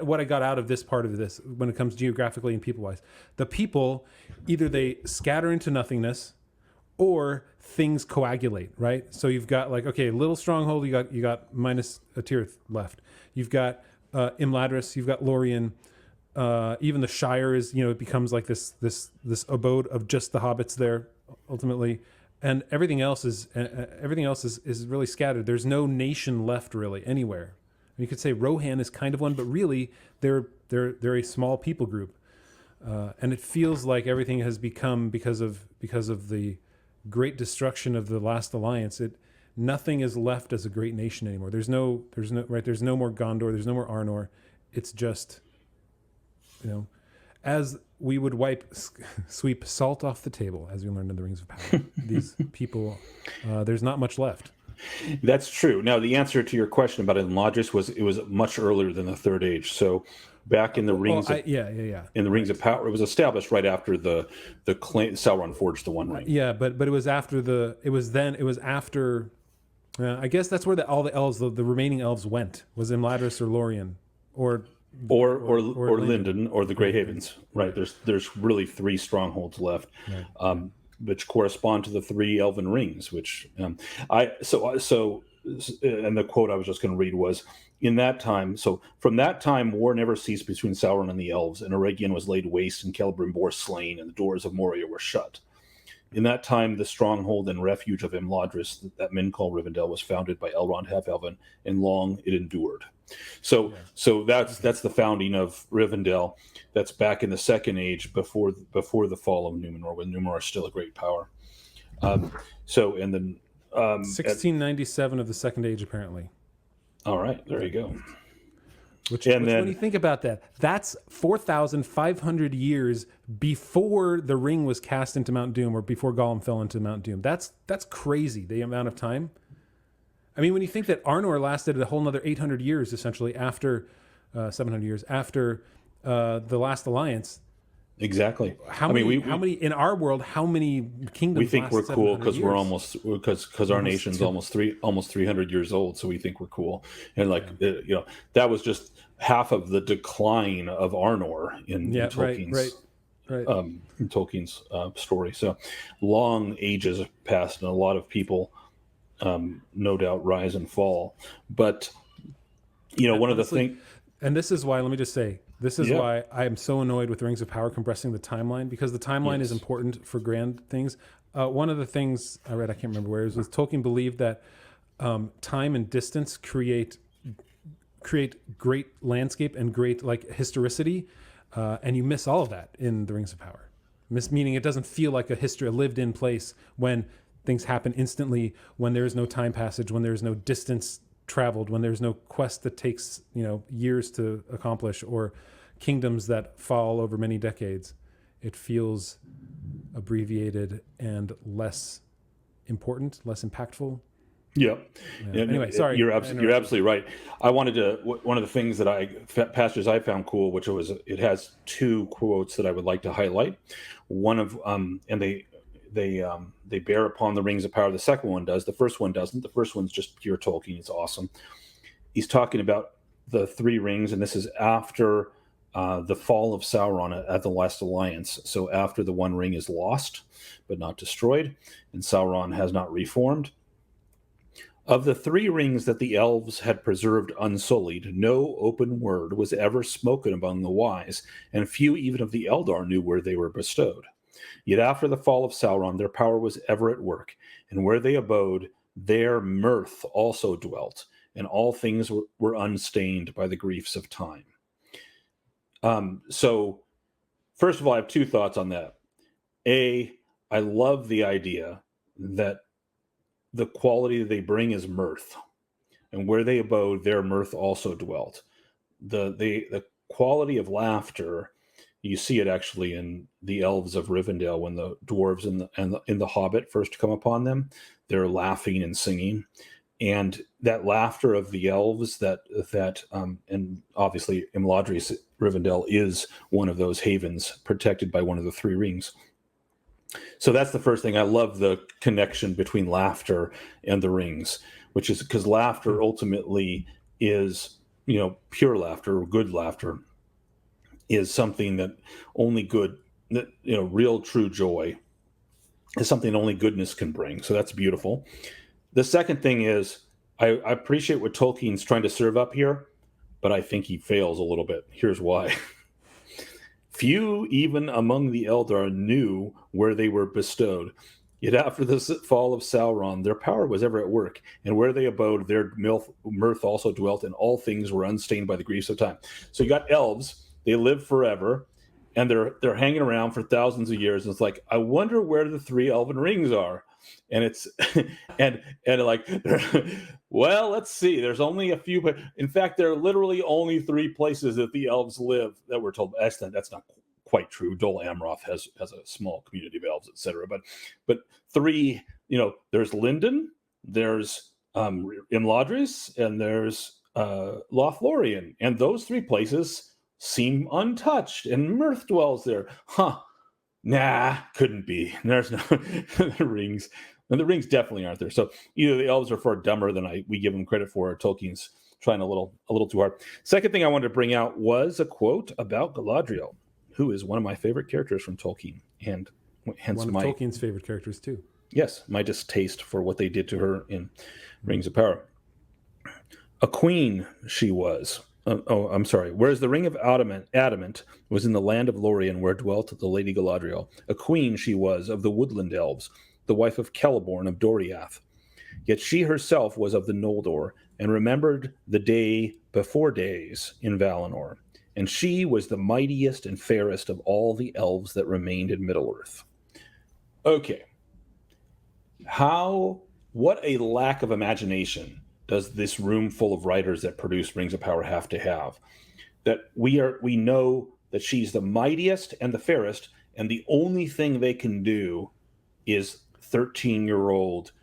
Speaker 2: What I got out of this part of this, when it comes geographically and people-wise. The people, either they scatter into nothingness, or things coagulate, right? So you've got like, okay, little stronghold, you got minus a Tirith left. You've got Imladris, you've got Lorien. Even the Shire is, it becomes like this abode of just the hobbits there ultimately, and everything else is really scattered. There's no nation left really anywhere. You could say Rohan is kind of one, but really they're a small people group, and it feels like everything has become because of the great destruction of the last alliance. Nothing is left as a great nation anymore. There's no more Gondor. There's no more Arnor. It's just, as we would sweep salt off the table, as we learned in the Rings of Power. These people, there's not much left.
Speaker 3: That's true. Now, the answer to your question about Imladris was it was much earlier than the Third Age. So, back in the Rings, in the Rings of Power, it was established right after the Sauron forged the One Ring.
Speaker 2: Yeah, but it was after I guess that's where all the elves, the remaining elves went. Was Imladris or Lorien, or
Speaker 3: Linden or the Grey Havens. Right. There's really 3 strongholds left. Right. Which correspond to the 3 elven rings, which and the quote I was just going to read was, in that time, so from that time war never ceased between Sauron and the elves, and Eregion was laid waste and Celebrimbor slain, and the doors of Moria were shut. In that time the stronghold and refuge of Imladris that men call Rivendell was founded by Elrond Half-Elven, and long it endured. So that's the founding of Rivendell. That's back in the Second Age, before the fall of Numenor, when Numenor is still a great power.
Speaker 2: 1697 of the Second Age, apparently.
Speaker 3: All right, there you go.
Speaker 2: Which when you think about that, that's 4,500 years before the ring was cast into Mount Doom, or before Gollum fell into Mount Doom. That's crazy, the amount of time. I mean, when you think that Arnor lasted a whole another 800 years, essentially, after 700 years after the last alliance.
Speaker 3: Exactly.
Speaker 2: How many in our world? How many kingdoms?
Speaker 3: We think we're cool because our nation's almost 300 years old, so we think we're cool. And that was just half of the decline of Arnor in Tolkien's in Tolkien's story. So long ages have passed, and a lot of people, no doubt, rise and fall. But one of the things,
Speaker 2: and this is why. Let me just say. This is why I am so annoyed with Rings of Power compressing the timeline, because the timeline is important for grand things. One of the things I read, I can't remember where it was Tolkien believed that time and distance create great landscape and great historicity, and you miss all of that in the Rings of Power. Meaning it doesn't feel like a lived-in place when things happen instantly, when there is no time passage, when there is no distance traveled, when there's no quest that takes years to accomplish, or kingdoms that fall over many decades. It feels abbreviated and less important, less impactful.
Speaker 3: Yeah.
Speaker 2: Anyway, sorry.
Speaker 3: You're absolutely right. I wanted to. One of the things passages I found cool, it has 2 quotes that I would like to highlight. One of and they bear upon the Rings of Power. The second one does. The first one doesn't. The first one's just pure Tolkien. It's awesome. He's talking about the 3 rings, and this is after the fall of Sauron at the last alliance. So after the One Ring is lost, but not destroyed, and Sauron has not reformed. Of the 3 rings that the elves had preserved unsullied, no open word was ever spoken among the wise, and few even of the Eldar knew where they were bestowed. Yet after the fall of Sauron, their power was ever at work, and where they abode, there mirth also dwelt, and all things were unstained by the griefs of time. So, first of all, I have 2 thoughts on that. A, I love the idea that the quality they bring is mirth, and where they abode, there mirth also dwelt. The quality of laughter, you see it actually in the elves of Rivendell when the dwarves in the Hobbit first come upon them. They're laughing and singing, and that laughter of the elves and obviously Imladris Rivendell is one of those havens protected by one of the 3 rings. So that's the first thing. I love the connection between laughter and the rings, which is because laughter ultimately is, pure laughter or good laughter is something that only good, real true joy is something only goodness can bring. So that's beautiful. The second thing is, I appreciate what Tolkien's trying to serve up here, but I think he fails a little bit. Here's why. Few even among the Eldar knew where they were bestowed. Yet after the fall of Sauron, their power was ever at work, and where they abode, their mirth also dwelt, and all things were unstained by the griefs of time. So you got elves, they live forever, and they're hanging around for thousands of years, and it's like, I wonder where the 3 elven rings are. And it's and like, well, let's see, there's only a few, but in fact there are literally only 3 places that the elves live that we're told. That's not quite true. Dol Amroth has a small community of elves, etc. But 3, there's Linden, there's Imladris, and there's Lothlorien, and those 3 places seem untouched, and mirth dwells there. Nah, couldn't be. There's no the rings, and the rings definitely aren't there. So either the elves are far dumber than we give them credit for, or Tolkien's trying a little too hard. Second thing I wanted to bring out was a quote about Galadriel, who is one of my favorite characters from Tolkien, and hence
Speaker 2: one of Tolkien's favorite characters too. Yes,
Speaker 3: my distaste for what they did to her in Rings of Power. A queen she was. I'm sorry. Whereas the ring of adamant was in the land of Lorien, where dwelt the Lady Galadriel. A queen she was of the woodland elves, the wife of Celeborn of Doriath. Yet she herself was of the Noldor, and remembered the day before days in Valinor. And she was the mightiest and fairest of all the elves that remained in Middle-earth. Okay. What a lack of imagination does this room full of writers that produce Rings of Power have to have? That we know that she's the mightiest and the fairest, and the only thing they can do is 13-year-old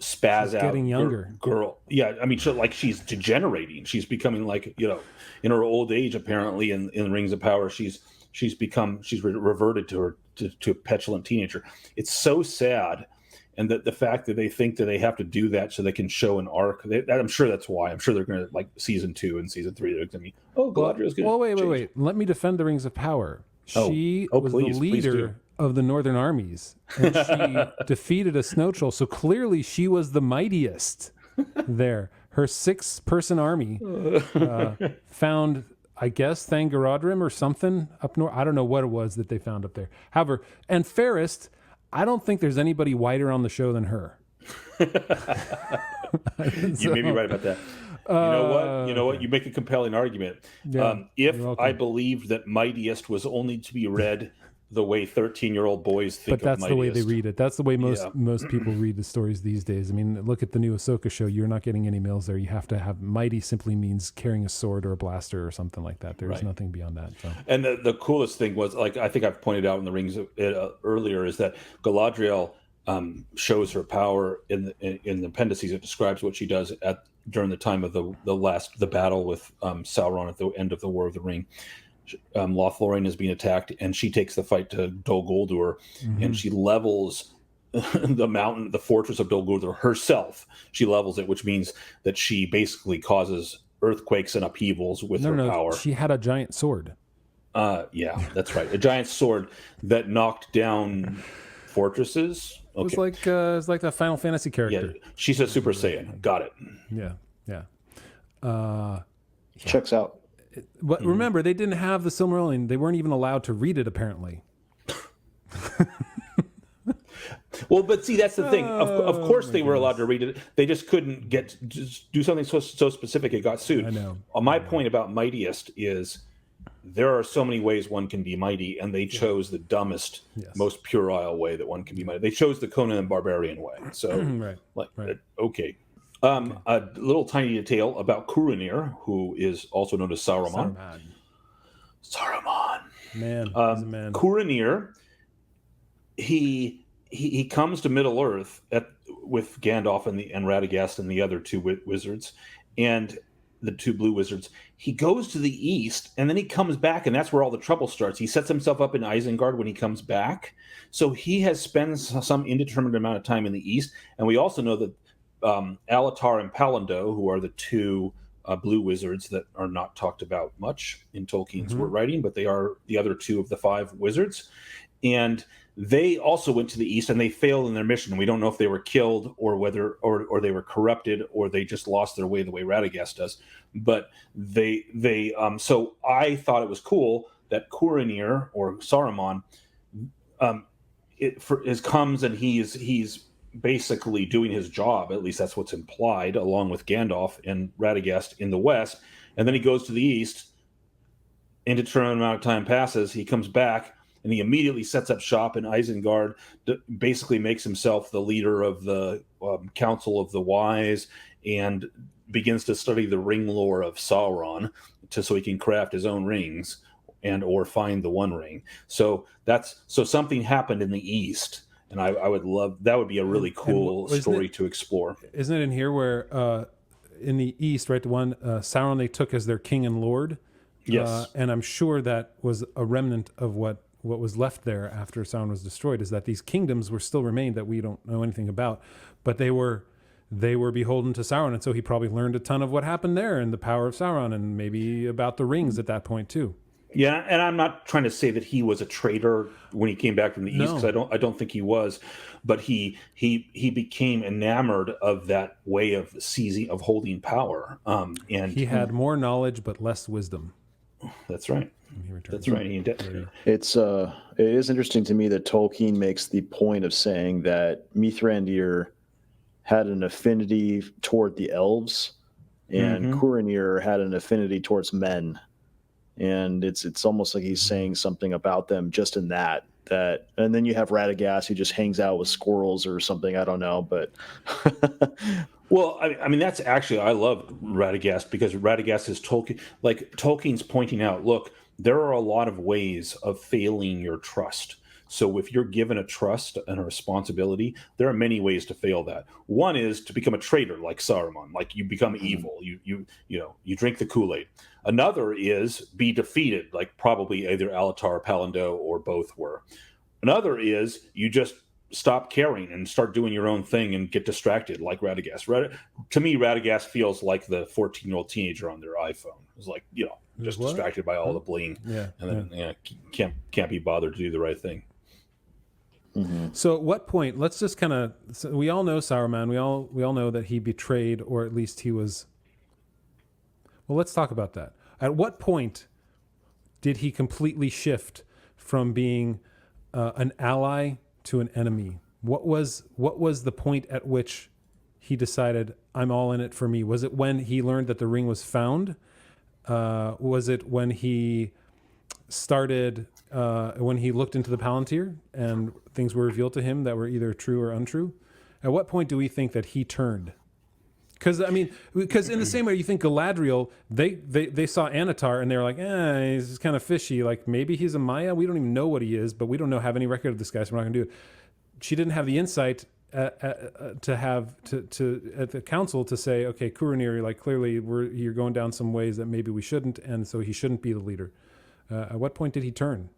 Speaker 3: spaz out
Speaker 2: getting younger
Speaker 3: girl. Yeah, I mean, she's degenerating. She's becoming like, in her old age, apparently in Rings of Power, she's reverted to a petulant teenager. It's so sad. And the fact that they think that they have to do that so they can show an arc, I'm sure that's why. I'm sure they're going to, like, season 2 and season 3, they're going to be, Galadriel's good.
Speaker 2: Well, wait. Let me defend the Rings of Power. She was the leader of the Northern armies, and she defeated a snow troll. So clearly she was the mightiest there. Her 6-person army found, I guess, Thangarodrim or something up north. I don't know what it was that they found up there. However, and fairest, I don't think there's anybody whiter on the show than her.
Speaker 3: You may be right about that. You know what? You make a compelling argument.
Speaker 2: Yeah,
Speaker 3: if I believed that mightiest was only to be read the way 13-year-old boys think of mightiest. But
Speaker 2: that's the way they read it. That's the way most people read the stories these days. I mean, look at the new Ahsoka show. You're not getting any males there. You have to have mighty simply means carrying a sword or a blaster or something like that. There's nothing beyond that. So.
Speaker 3: And the coolest thing was, like, I think I've pointed out in the Rings earlier, is that Galadriel shows her power in the appendices. It describes what she does during the time of the battle with Sauron at the end of the War of the Ring. Lothlorien is being attacked, and she takes the fight to Dol Guldur, and she levels the fortress of Dol Guldur herself. She levels it, which means that she basically causes earthquakes and upheavals with her power.
Speaker 2: She had a giant sword.
Speaker 3: Yeah, that's right. A giant sword that knocked down fortresses.
Speaker 2: Okay. It was like the Final Fantasy character.
Speaker 3: Yeah, she's a Super Saiyan. Got it.
Speaker 2: Yeah.
Speaker 4: Checks out.
Speaker 2: But remember, they didn't have the Silmarillion. They weren't even allowed to read it, apparently.
Speaker 3: Well, but see, that's the thing. Of course they were allowed to read it. They just couldn't do something so specific it got sued.
Speaker 2: I know.
Speaker 3: My point about mightiest is there are so many ways one can be mighty, and they chose the dumbest, most puerile way that one can be mighty. They chose the Conan the Barbarian way. So, okay. A little tiny detail about Curanir, who is also known as Saruman. Saruman.
Speaker 2: Man, he's a man.
Speaker 3: Curanir, he comes to Middle-earth with Gandalf and Radagast and the other 2 wizards, and the 2 blue wizards. He goes to the east, and then he comes back, and that's where all the trouble starts. He sets himself up in Isengard when he comes back. So he has spent some indeterminate amount of time in the east, and we also know that Alatar and Palando, who are the 2 blue wizards that are not talked about much in Tolkien's writing, but they are the other 2 of the 5 wizards. And they also went to the east and they failed in their mission. We don't know if they were killed or whether or they were corrupted or they just lost their way the way Radagast does. But so I thought it was cool that Curanir or Saruman comes and he's basically doing his job. At least that's what's implied, along with Gandalf and Radagast in the west. And then he goes to the east. Indeterminate amount of time passes. He comes back and he immediately sets up shop in Isengard. Basically, makes himself the leader of the Council of the Wise and begins to study the ring lore of Sauron, so he can craft his own rings and or find the One Ring. So something happened in the east. And I would love, that would be a really cool story to explore.
Speaker 2: Isn't it in here where in the east, right, the one Sauron they took as their king and lord?
Speaker 3: Yes.
Speaker 2: And I'm sure that was a remnant of what was left there after Sauron was destroyed, is that these kingdoms were still remained that we don't know anything about, but they were beholden to Sauron. And so he probably learned a ton of what happened there and the power of Sauron and maybe about the rings at that point too.
Speaker 3: Yeah, and I'm not trying to say that he was a traitor when he came back from the east, because I don't think he was, but he became enamored of that way of holding power. And
Speaker 2: he had more knowledge but less wisdom.
Speaker 3: That's right. That's right.
Speaker 4: It is interesting to me that Tolkien makes the point of saying that Mithrandir had an affinity toward the elves, and Curanir had an affinity towards men. And it's almost like he's saying something about them just in that. And then you have Radagast who just hangs out with squirrels or something. I don't know, but
Speaker 3: well, I mean that's actually, I love Radagast because Radagast is Tolkien. Like Tolkien's pointing out, look, there are a lot of ways of failing your trust. So if you're given a trust and a responsibility, there are many ways to fail that. One is to become a traitor like Saruman, like you become evil. You drink the Kool-Aid. Another is be defeated, like probably either Alatar, Palando, or both were. Another is you just stop caring and start doing your own thing and get distracted, like Radagast. To me, Radagast feels like the 14-year-old teenager on their iPhone. It's like, just distracted by all the bling, and then can't be bothered to do the right thing.
Speaker 2: Mm-hmm. So at what point, let's just kind of, we all know Saruman, we all know that he betrayed, or at least he was, well, let's talk about that. At what point did he completely shift from being an ally to an enemy? What was the point at which he decided, I'm all in it for me? Was it when he learned that the ring was found? Was it when he started, when he looked into the Palantir and things were revealed to him that were either true or untrue? At what point do we think that he turned? Because in the same way you think Galadriel, they saw Anatar and they were like, he's kind of fishy. Like maybe he's a Maya. We don't even know what he is, but we don't have any record of this guy, so we're not going to do it. She didn't have the insight at the council to say, okay, Curanir, like clearly you're going down some ways that maybe we shouldn't, and so he shouldn't be the leader. At what point did he turn?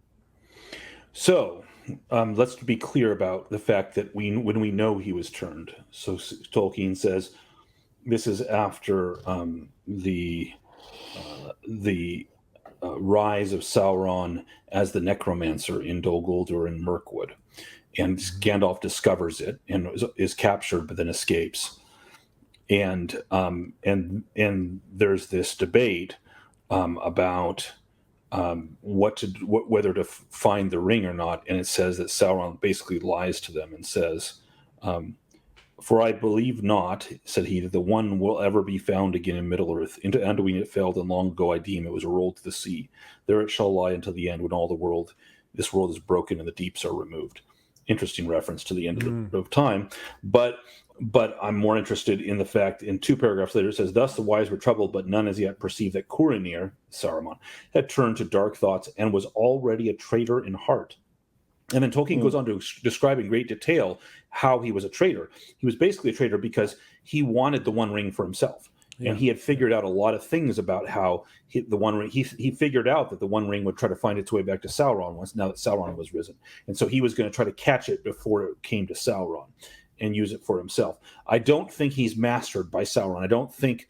Speaker 2: So
Speaker 3: let's be clear about the fact that when we know he was turned. So Tolkien says this is after the rise of Sauron as the necromancer in Dol Guldur and Mirkwood. And Gandalf discovers it and is captured, but then escapes. And there's this debate about whether to find the ring or not. And it says that Sauron basically lies to them and says, "For I believe not," said he, "that the one will ever be found again in Middle-earth. Into Anduin it fell, and long ago I deem it was rolled to the sea. There it shall lie until the end, when this world is broken and the deeps are removed." Interesting reference to the end of time. But I'm more interested in the fact, in 2 paragraphs later, it says, "Thus the wise were troubled, but none as yet perceived that Curanir," Saruman, "had turned to dark thoughts and was already a traitor in heart." And then Tolkien goes on to describe in great detail how he was a traitor. He was basically a traitor because he wanted the One Ring for himself. Yeah. And he had figured out a lot of things about how the One Ring, he figured out that the One Ring would try to find its way back to Sauron now that Sauron was risen. And so he was going to try to catch it before it came to Sauron and use it for himself. I don't think he's mastered by Sauron. I don't think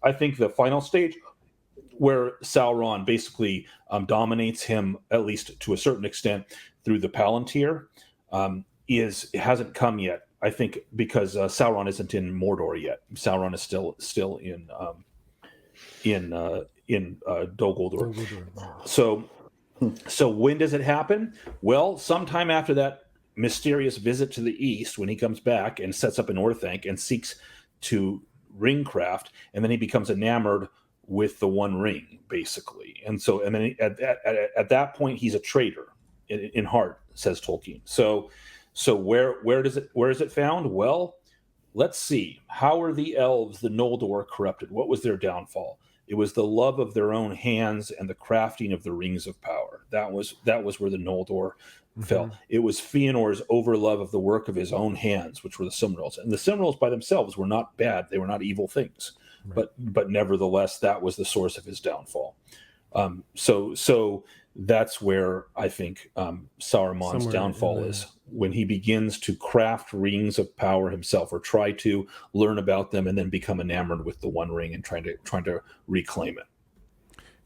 Speaker 3: I think the final stage where Sauron basically dominates him, at least to a certain extent, through the Palantir hasn't come yet. I think because Sauron isn't in Mordor yet. Sauron is still in Dol Guldur. So when does it happen? Well, sometime after that mysterious visit to the east, when he comes back and sets up an Orthanc and seeks to ringcraft, and then he becomes enamored with the One Ring, basically. And then at that point, he's a traitor in heart, says Tolkien. So where is it found? Well, let's see. How are the elves, the Noldor, corrupted? What was their downfall? It was the love of their own hands and the crafting of the rings of power. That was where the Noldor fell. It was Fëanor's overlove of the work of his own hands, which were the Silmarils. And the Silmarils by themselves were not bad. They were not evil things. Right. But nevertheless, that was the source of his downfall. So that's where I think Saruman's downfall is, when he begins to craft rings of power himself, or try to learn about them and then become enamored with the One Ring and trying to reclaim it.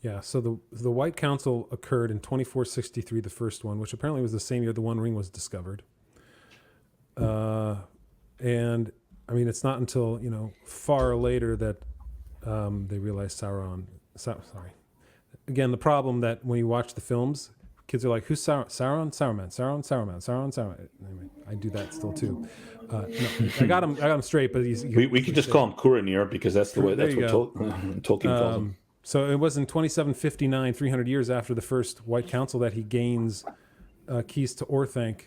Speaker 2: Yeah, so the White Council occurred in 2463, the first one, which apparently was the same year the One Ring was discovered. And I mean, it's not until far later that they realized Sauron. Sorry. Again, the problem that when you watch the films, kids are like, "Who's Sauron? Saruman. Saruman." Anyway, I do that still too. No, I got him straight, but
Speaker 3: we could just call him Curanir, because that's the way. That's what Tolkien calls him.
Speaker 2: So it was in 2759, 300 years after the first White Council, that he gains keys to Orthanc.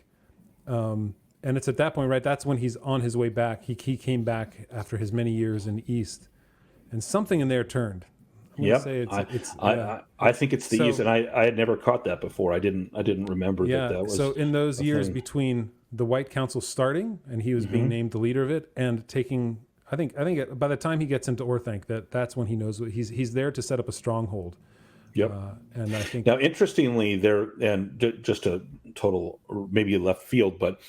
Speaker 2: And it's at that point, right? That's when he's on his way back. He came back after his many years in the East, and something in there turned.
Speaker 3: Yeah, I think it's the East, and I had never caught that before. I didn't remember that was.
Speaker 2: So in those years between the White Council starting and he was being named the leader of it, and taking, I think by the time he gets into Orthanc, that's when he knows he's there to set up a stronghold.
Speaker 3: Yep.
Speaker 2: And I think
Speaker 3: now, interestingly, just a total, maybe a left field, but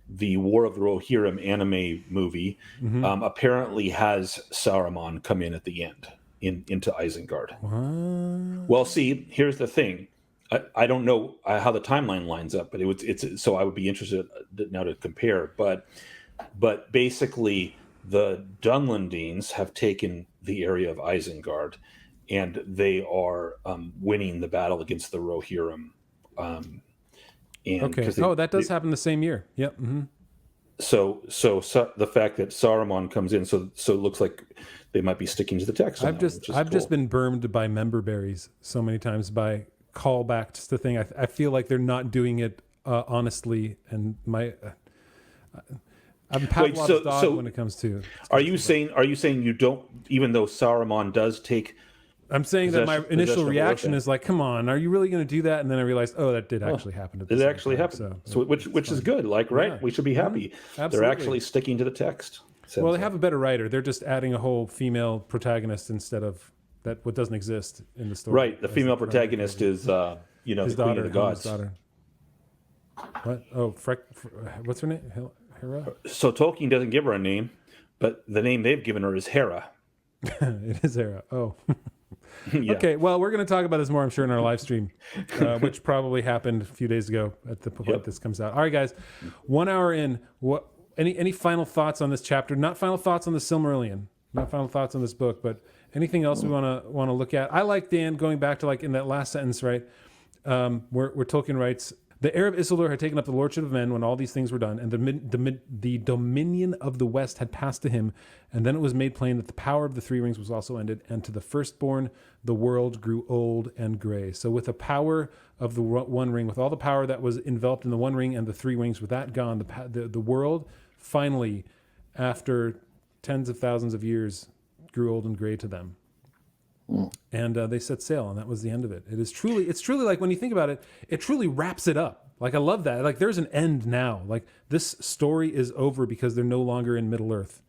Speaker 3: the War of the Rohirrim anime movie apparently has Saruman come in at the end. Into Isengard.
Speaker 2: What?
Speaker 3: Well, see, here's the thing. I don't know how the timeline lines up, but it's so I would be interested now to compare. But basically, the Dunlendines have taken the area of Isengard, and they are winning the battle against the Rohirrim.
Speaker 2: That does happen the same year. Yep. Mm-hmm.
Speaker 3: So the fact that Saruman comes in, so it looks like they might be sticking to the text.
Speaker 2: I've just been burned by member berries so many times by callbacks to the thing. I feel like they're not doing it honestly, and I'm Pavlov's dog when it comes to.
Speaker 3: Are you saying you don't, even though Saruman does take?
Speaker 2: I'm saying that my initial reaction is like, come on, are you really going to do that? And then I realized, that did actually happen.
Speaker 3: It actually happened. So which is good. Like, right? Yeah. We should be happy.
Speaker 2: Absolutely.
Speaker 3: They're actually sticking to the text.
Speaker 2: Well, they have a better writer. They're just adding a whole female protagonist instead of what doesn't exist in the story.
Speaker 3: Right. The female protagonist is, the
Speaker 2: his
Speaker 3: Queen of the Gods.
Speaker 2: Daughter. What? Oh, what's her name? Hera?
Speaker 3: So Tolkien doesn't give her a name, but the name they've given her is Hera.
Speaker 2: It is Hera. Oh.
Speaker 3: Yeah.
Speaker 2: Okay, well, we're going to talk about this more, I'm sure, in our live stream, which probably happened a few days ago at the point this comes out. All right, guys, 1 hour in. What? Any final thoughts on this chapter? Not final thoughts on the Silmarillion, not final thoughts on this book, but anything else we want to look at? I like, Dan, going back to in that last sentence, right, where Tolkien writes, the heir of Isildur had taken up the lordship of men when all these things were done, and the dominion of the West had passed to him, and then it was made plain that the power of the three rings was also ended, and to the firstborn the world grew old and gray. So with the power of the One Ring, with all the power that was enveloped in the One Ring and the three rings, with that gone, the world finally, after tens of thousands of years, grew old and gray to them. And they set sail, and that was the end of it. It's truly like, when you think about it, it truly wraps it up. Like, I love that. Like, there's an end now. Like, this story is over because they're no longer in Middle Earth.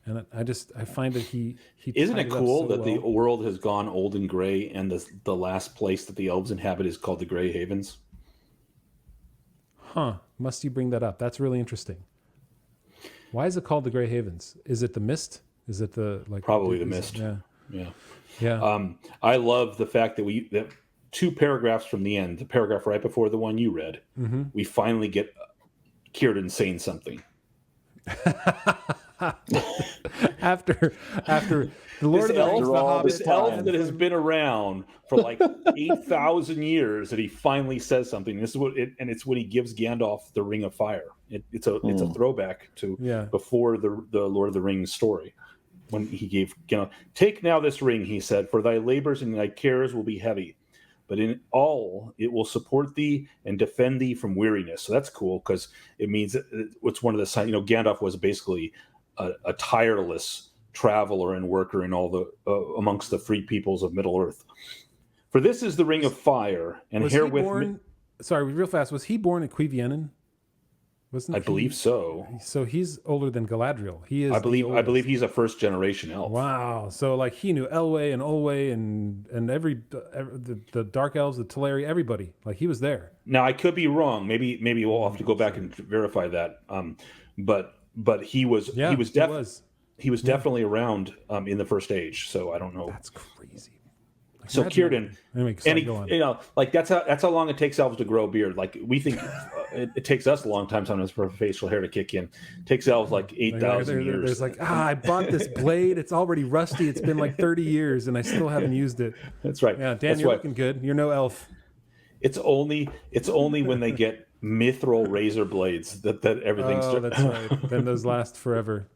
Speaker 2: And I find that he
Speaker 3: isn't it cool that the world has gone old and gray, and the last place that the elves inhabit is called the Grey Havens?
Speaker 2: Huh. Must you bring that up? That's really interesting. Why is it called the Grey Havens? Is it the mist? Is it probably
Speaker 3: the mist?
Speaker 2: Yeah.
Speaker 3: Yeah. I love the fact that 2 paragraphs from the end, the paragraph right before the one you read, we finally get Círdan saying something.
Speaker 2: after the Lord of the Rings, the Hobbit,
Speaker 3: this elf that has been around for like 8,000 years, that he finally says something. This is it's when he gives Gandalf the Ring of Fire. It's a throwback to before the Lord of the Rings story, when he gave Gandalf, "Take now this ring," he said, "for thy labors and thy cares will be heavy, but in all it will support thee and defend thee from weariness." So that's cool, because it means it's one of the signs. Gandalf was basically a tireless traveler and worker in all the amongst the free peoples of Middle Earth. "For this is the Ring of Fire, and herewith."
Speaker 2: Sorry, real fast. Was he born at Cuiviénen?
Speaker 3: I believe so.
Speaker 2: So he's older than Galadriel. He is.
Speaker 3: I believe he's a first generation elf.
Speaker 2: Wow. So like he knew Elwë and Olwë and every the Dark Elves, the Teleri, everybody. Like he was there.
Speaker 3: Now I could be wrong. Maybe we'll have to go back and verify that. But he was definitely around in the First Age. So I don't know.
Speaker 2: That's crazy.
Speaker 3: So Círdan,
Speaker 2: anyway,
Speaker 3: like that's how long it takes elves to grow a beard. Like we think it takes us a long time sometimes for facial hair to kick in. It takes elves like 8,000 years.
Speaker 2: There's like, I bought this blade. It's already rusty. It's been like 30 years and I still haven't used it.
Speaker 3: That's right.
Speaker 2: Yeah, Dan, you're looking good. You're no elf.
Speaker 3: It's only when they get mithril razor blades that everything's.
Speaker 2: Oh, that's right. Then those last forever.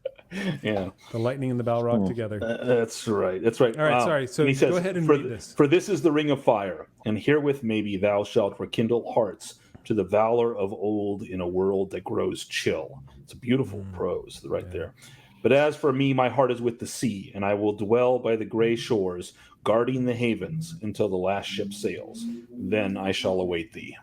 Speaker 3: Yeah,
Speaker 2: the lightning and the Balrog together.
Speaker 3: That's right. All
Speaker 2: right, sorry. So he says, go ahead and read this.
Speaker 3: "For this is the Ring of Fire, and herewith maybe thou shalt rekindle hearts to the valor of old in a world that grows chill." It's a beautiful prose right there. "But as for me, my heart is with the sea, and I will dwell by the gray shores, guarding the havens until the last ship sails. Then I shall await thee."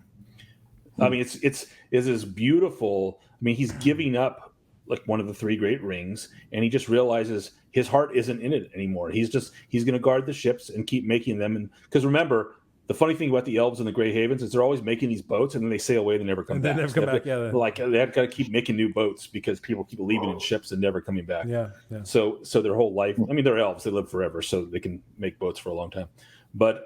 Speaker 3: I mean, it's as beautiful. I mean, he's giving up like one of the 3 great rings, and he just realizes his heart isn't in it anymore. He's going to guard the ships and keep making them. And because remember, the funny thing about the elves in the Grey Havens is they're always making these boats, and then they sail away. They never come back. Like they've got to keep making new boats because people keep leaving in ships and never coming back.
Speaker 2: Yeah.
Speaker 3: So their whole life. I mean, they're elves; they live forever, so they can make boats for a long time. But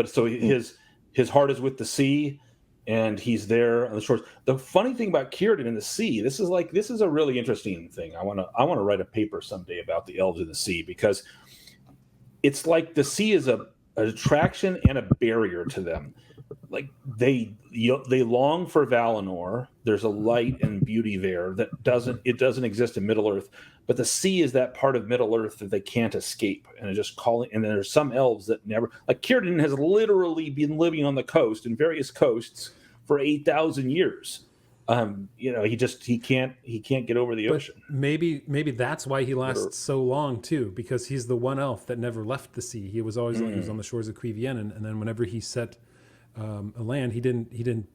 Speaker 3: so his heart is with the sea, and he's there on the shores. The funny thing about Círdan in the sea, this is a really interesting thing. I want to write a paper someday about the elves in the sea, because it's like the sea is an attraction and a barrier to them. Like they long for Valinor. There's a light and beauty there that doesn't exist in Middle Earth, but the sea is that part of Middle Earth that they can't escape, and just calling. And there's some elves that never, like Círdan has literally been living on the coast in various coasts for 8,000 years. He can't get over the ocean.
Speaker 2: Maybe that's why he lasts so long too, because he's the one elf that never left the sea. He was always he was on the shores of Cuiviénen, and then whenever he set a land, he didn't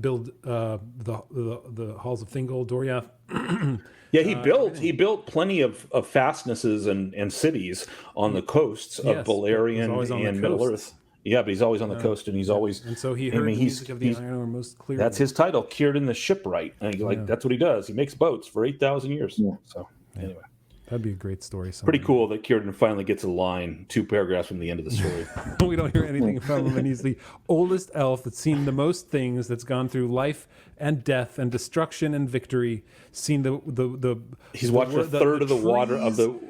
Speaker 2: build the halls of Thingol, Doriath.
Speaker 3: Yeah, he built plenty of fastnesses and cities on the coasts of Beleriand and Middle Earth. Yeah, but he's always on the coast, and he's always.
Speaker 2: And so he heard the music of the Arnor most clearly.
Speaker 3: That's his title, Círdan the Shipwright. And that's what he does. He makes boats for 8,000 years. Yeah. So anyway,
Speaker 2: that'd be a great story.
Speaker 3: Pretty cool that Círdan finally gets a line 2 paragraphs from the end of the story.
Speaker 2: We don't hear anything from him, and he's the oldest elf that's seen the most things, that's gone through life and death and destruction and victory. Seen the
Speaker 3: he's watched a third of the water of the.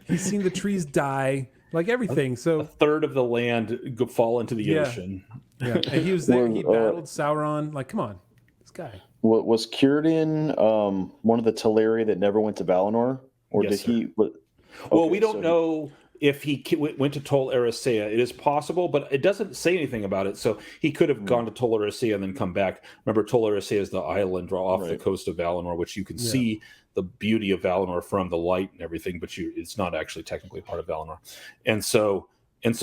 Speaker 2: He's seen the trees die. Like everything, so
Speaker 3: a third of the land fall into the ocean.
Speaker 2: Yeah, and he was there. He battled Sauron. Like, come on, this guy.
Speaker 4: Was Círdan one of the Teleri that never went to Valinor, or did he?
Speaker 3: Well, we don't know if he went to Tol Eressëa. It is possible, but it doesn't say anything about it. So he could have gone to Tol Eressëa and then come back. Remember, Tol Eressëa is the island off the coast of Valinor, which you can see the beauty of Valinor from the light and everything, but it's not actually technically part of Valinor. And so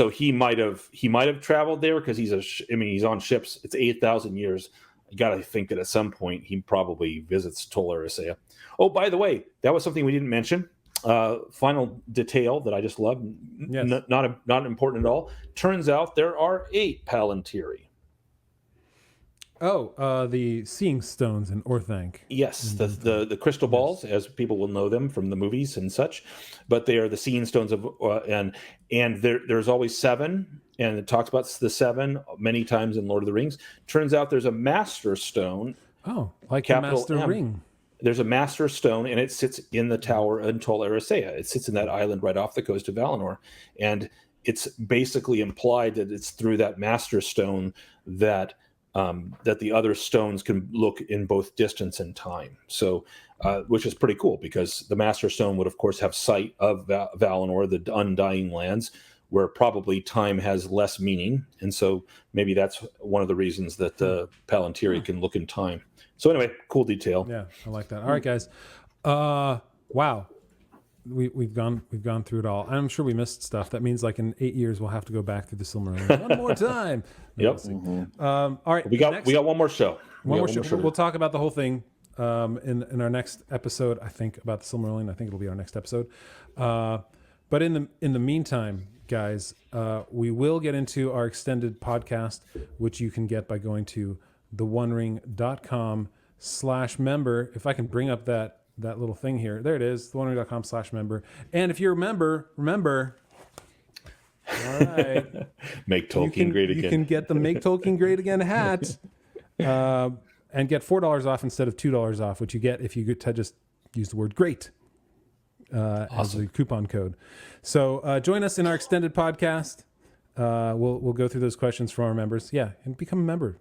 Speaker 3: he might have traveled there, because he's on ships. It's 8,000 years. You got to think that at some point he probably visits Tol Eressëa. Oh, by the way, that was something we didn't mention. Final detail that I just love. Yes. Not important at all. Turns out there are 8 Palantiri.
Speaker 2: Oh, the seeing stones in Orthanc.
Speaker 3: Yes, the crystal balls, as people will know them from the movies and such, but they are the seeing stones of and there's always 7 and it talks about the 7 many times in Lord of the Rings. Turns out there's a Master Stone.
Speaker 2: Oh, like the Master Ring.
Speaker 3: There's a Master Stone, and it sits in the tower in Tol Eressëa. It sits in that island right off the coast of Valinor, and it's basically implied that it's through that Master Stone that the other stones can look in both distance and time. So, which is pretty cool, because the Master Stone would, of course, have sight of Valinor, the Undying Lands, where probably time has less meaning, and so maybe that's one of the reasons that Palantiri can look in time. So anyway, cool detail.
Speaker 2: Yeah, I like that. All right, guys. Wow. We've gone through it all. I'm sure we missed stuff. That means like in 8 years we'll have to go back through the Silmarillion one more time.
Speaker 3: Yep.
Speaker 2: All right.
Speaker 3: We got one more show.
Speaker 2: One more show. We'll talk about the whole thing in our next episode. I think about the Silmarillion. I think it'll be our next episode. But in the meantime, guys, we will get into our extended podcast, which you can get by going to theonering.com/member. If I can bring up that little thing here. There it is, theonering.com/member. And if you're a member, remember, all right.
Speaker 3: Make Tolkien great again.
Speaker 2: You can get the Make Tolkien Great Again hat and get $4 off instead of $2 off, which you get if you just use the word great as the coupon code. So join us in our extended podcast. We'll go through those questions from our members. Yeah, and become a member,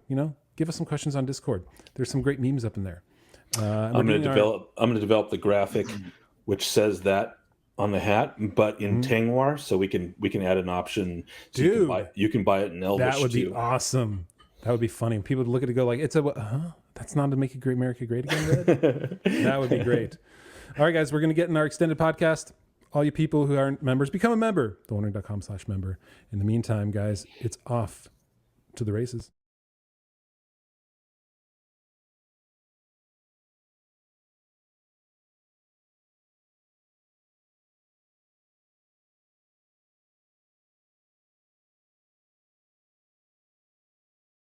Speaker 2: Give us some questions on Discord. There's some great memes up in there.
Speaker 3: I'm going to develop the graphic which says that on the hat, but in Tengwar, so we can add an option. So
Speaker 2: Dude,
Speaker 3: you can buy it in Elvish.
Speaker 2: That would be awesome. That would be funny. People would look at it and go like, that's not to make America great again, Red? That would be great. All right, guys, we're going to get in our extended podcast. All you people who aren't members, become a member. theonering.com/member. In the meantime, guys, it's off to the races.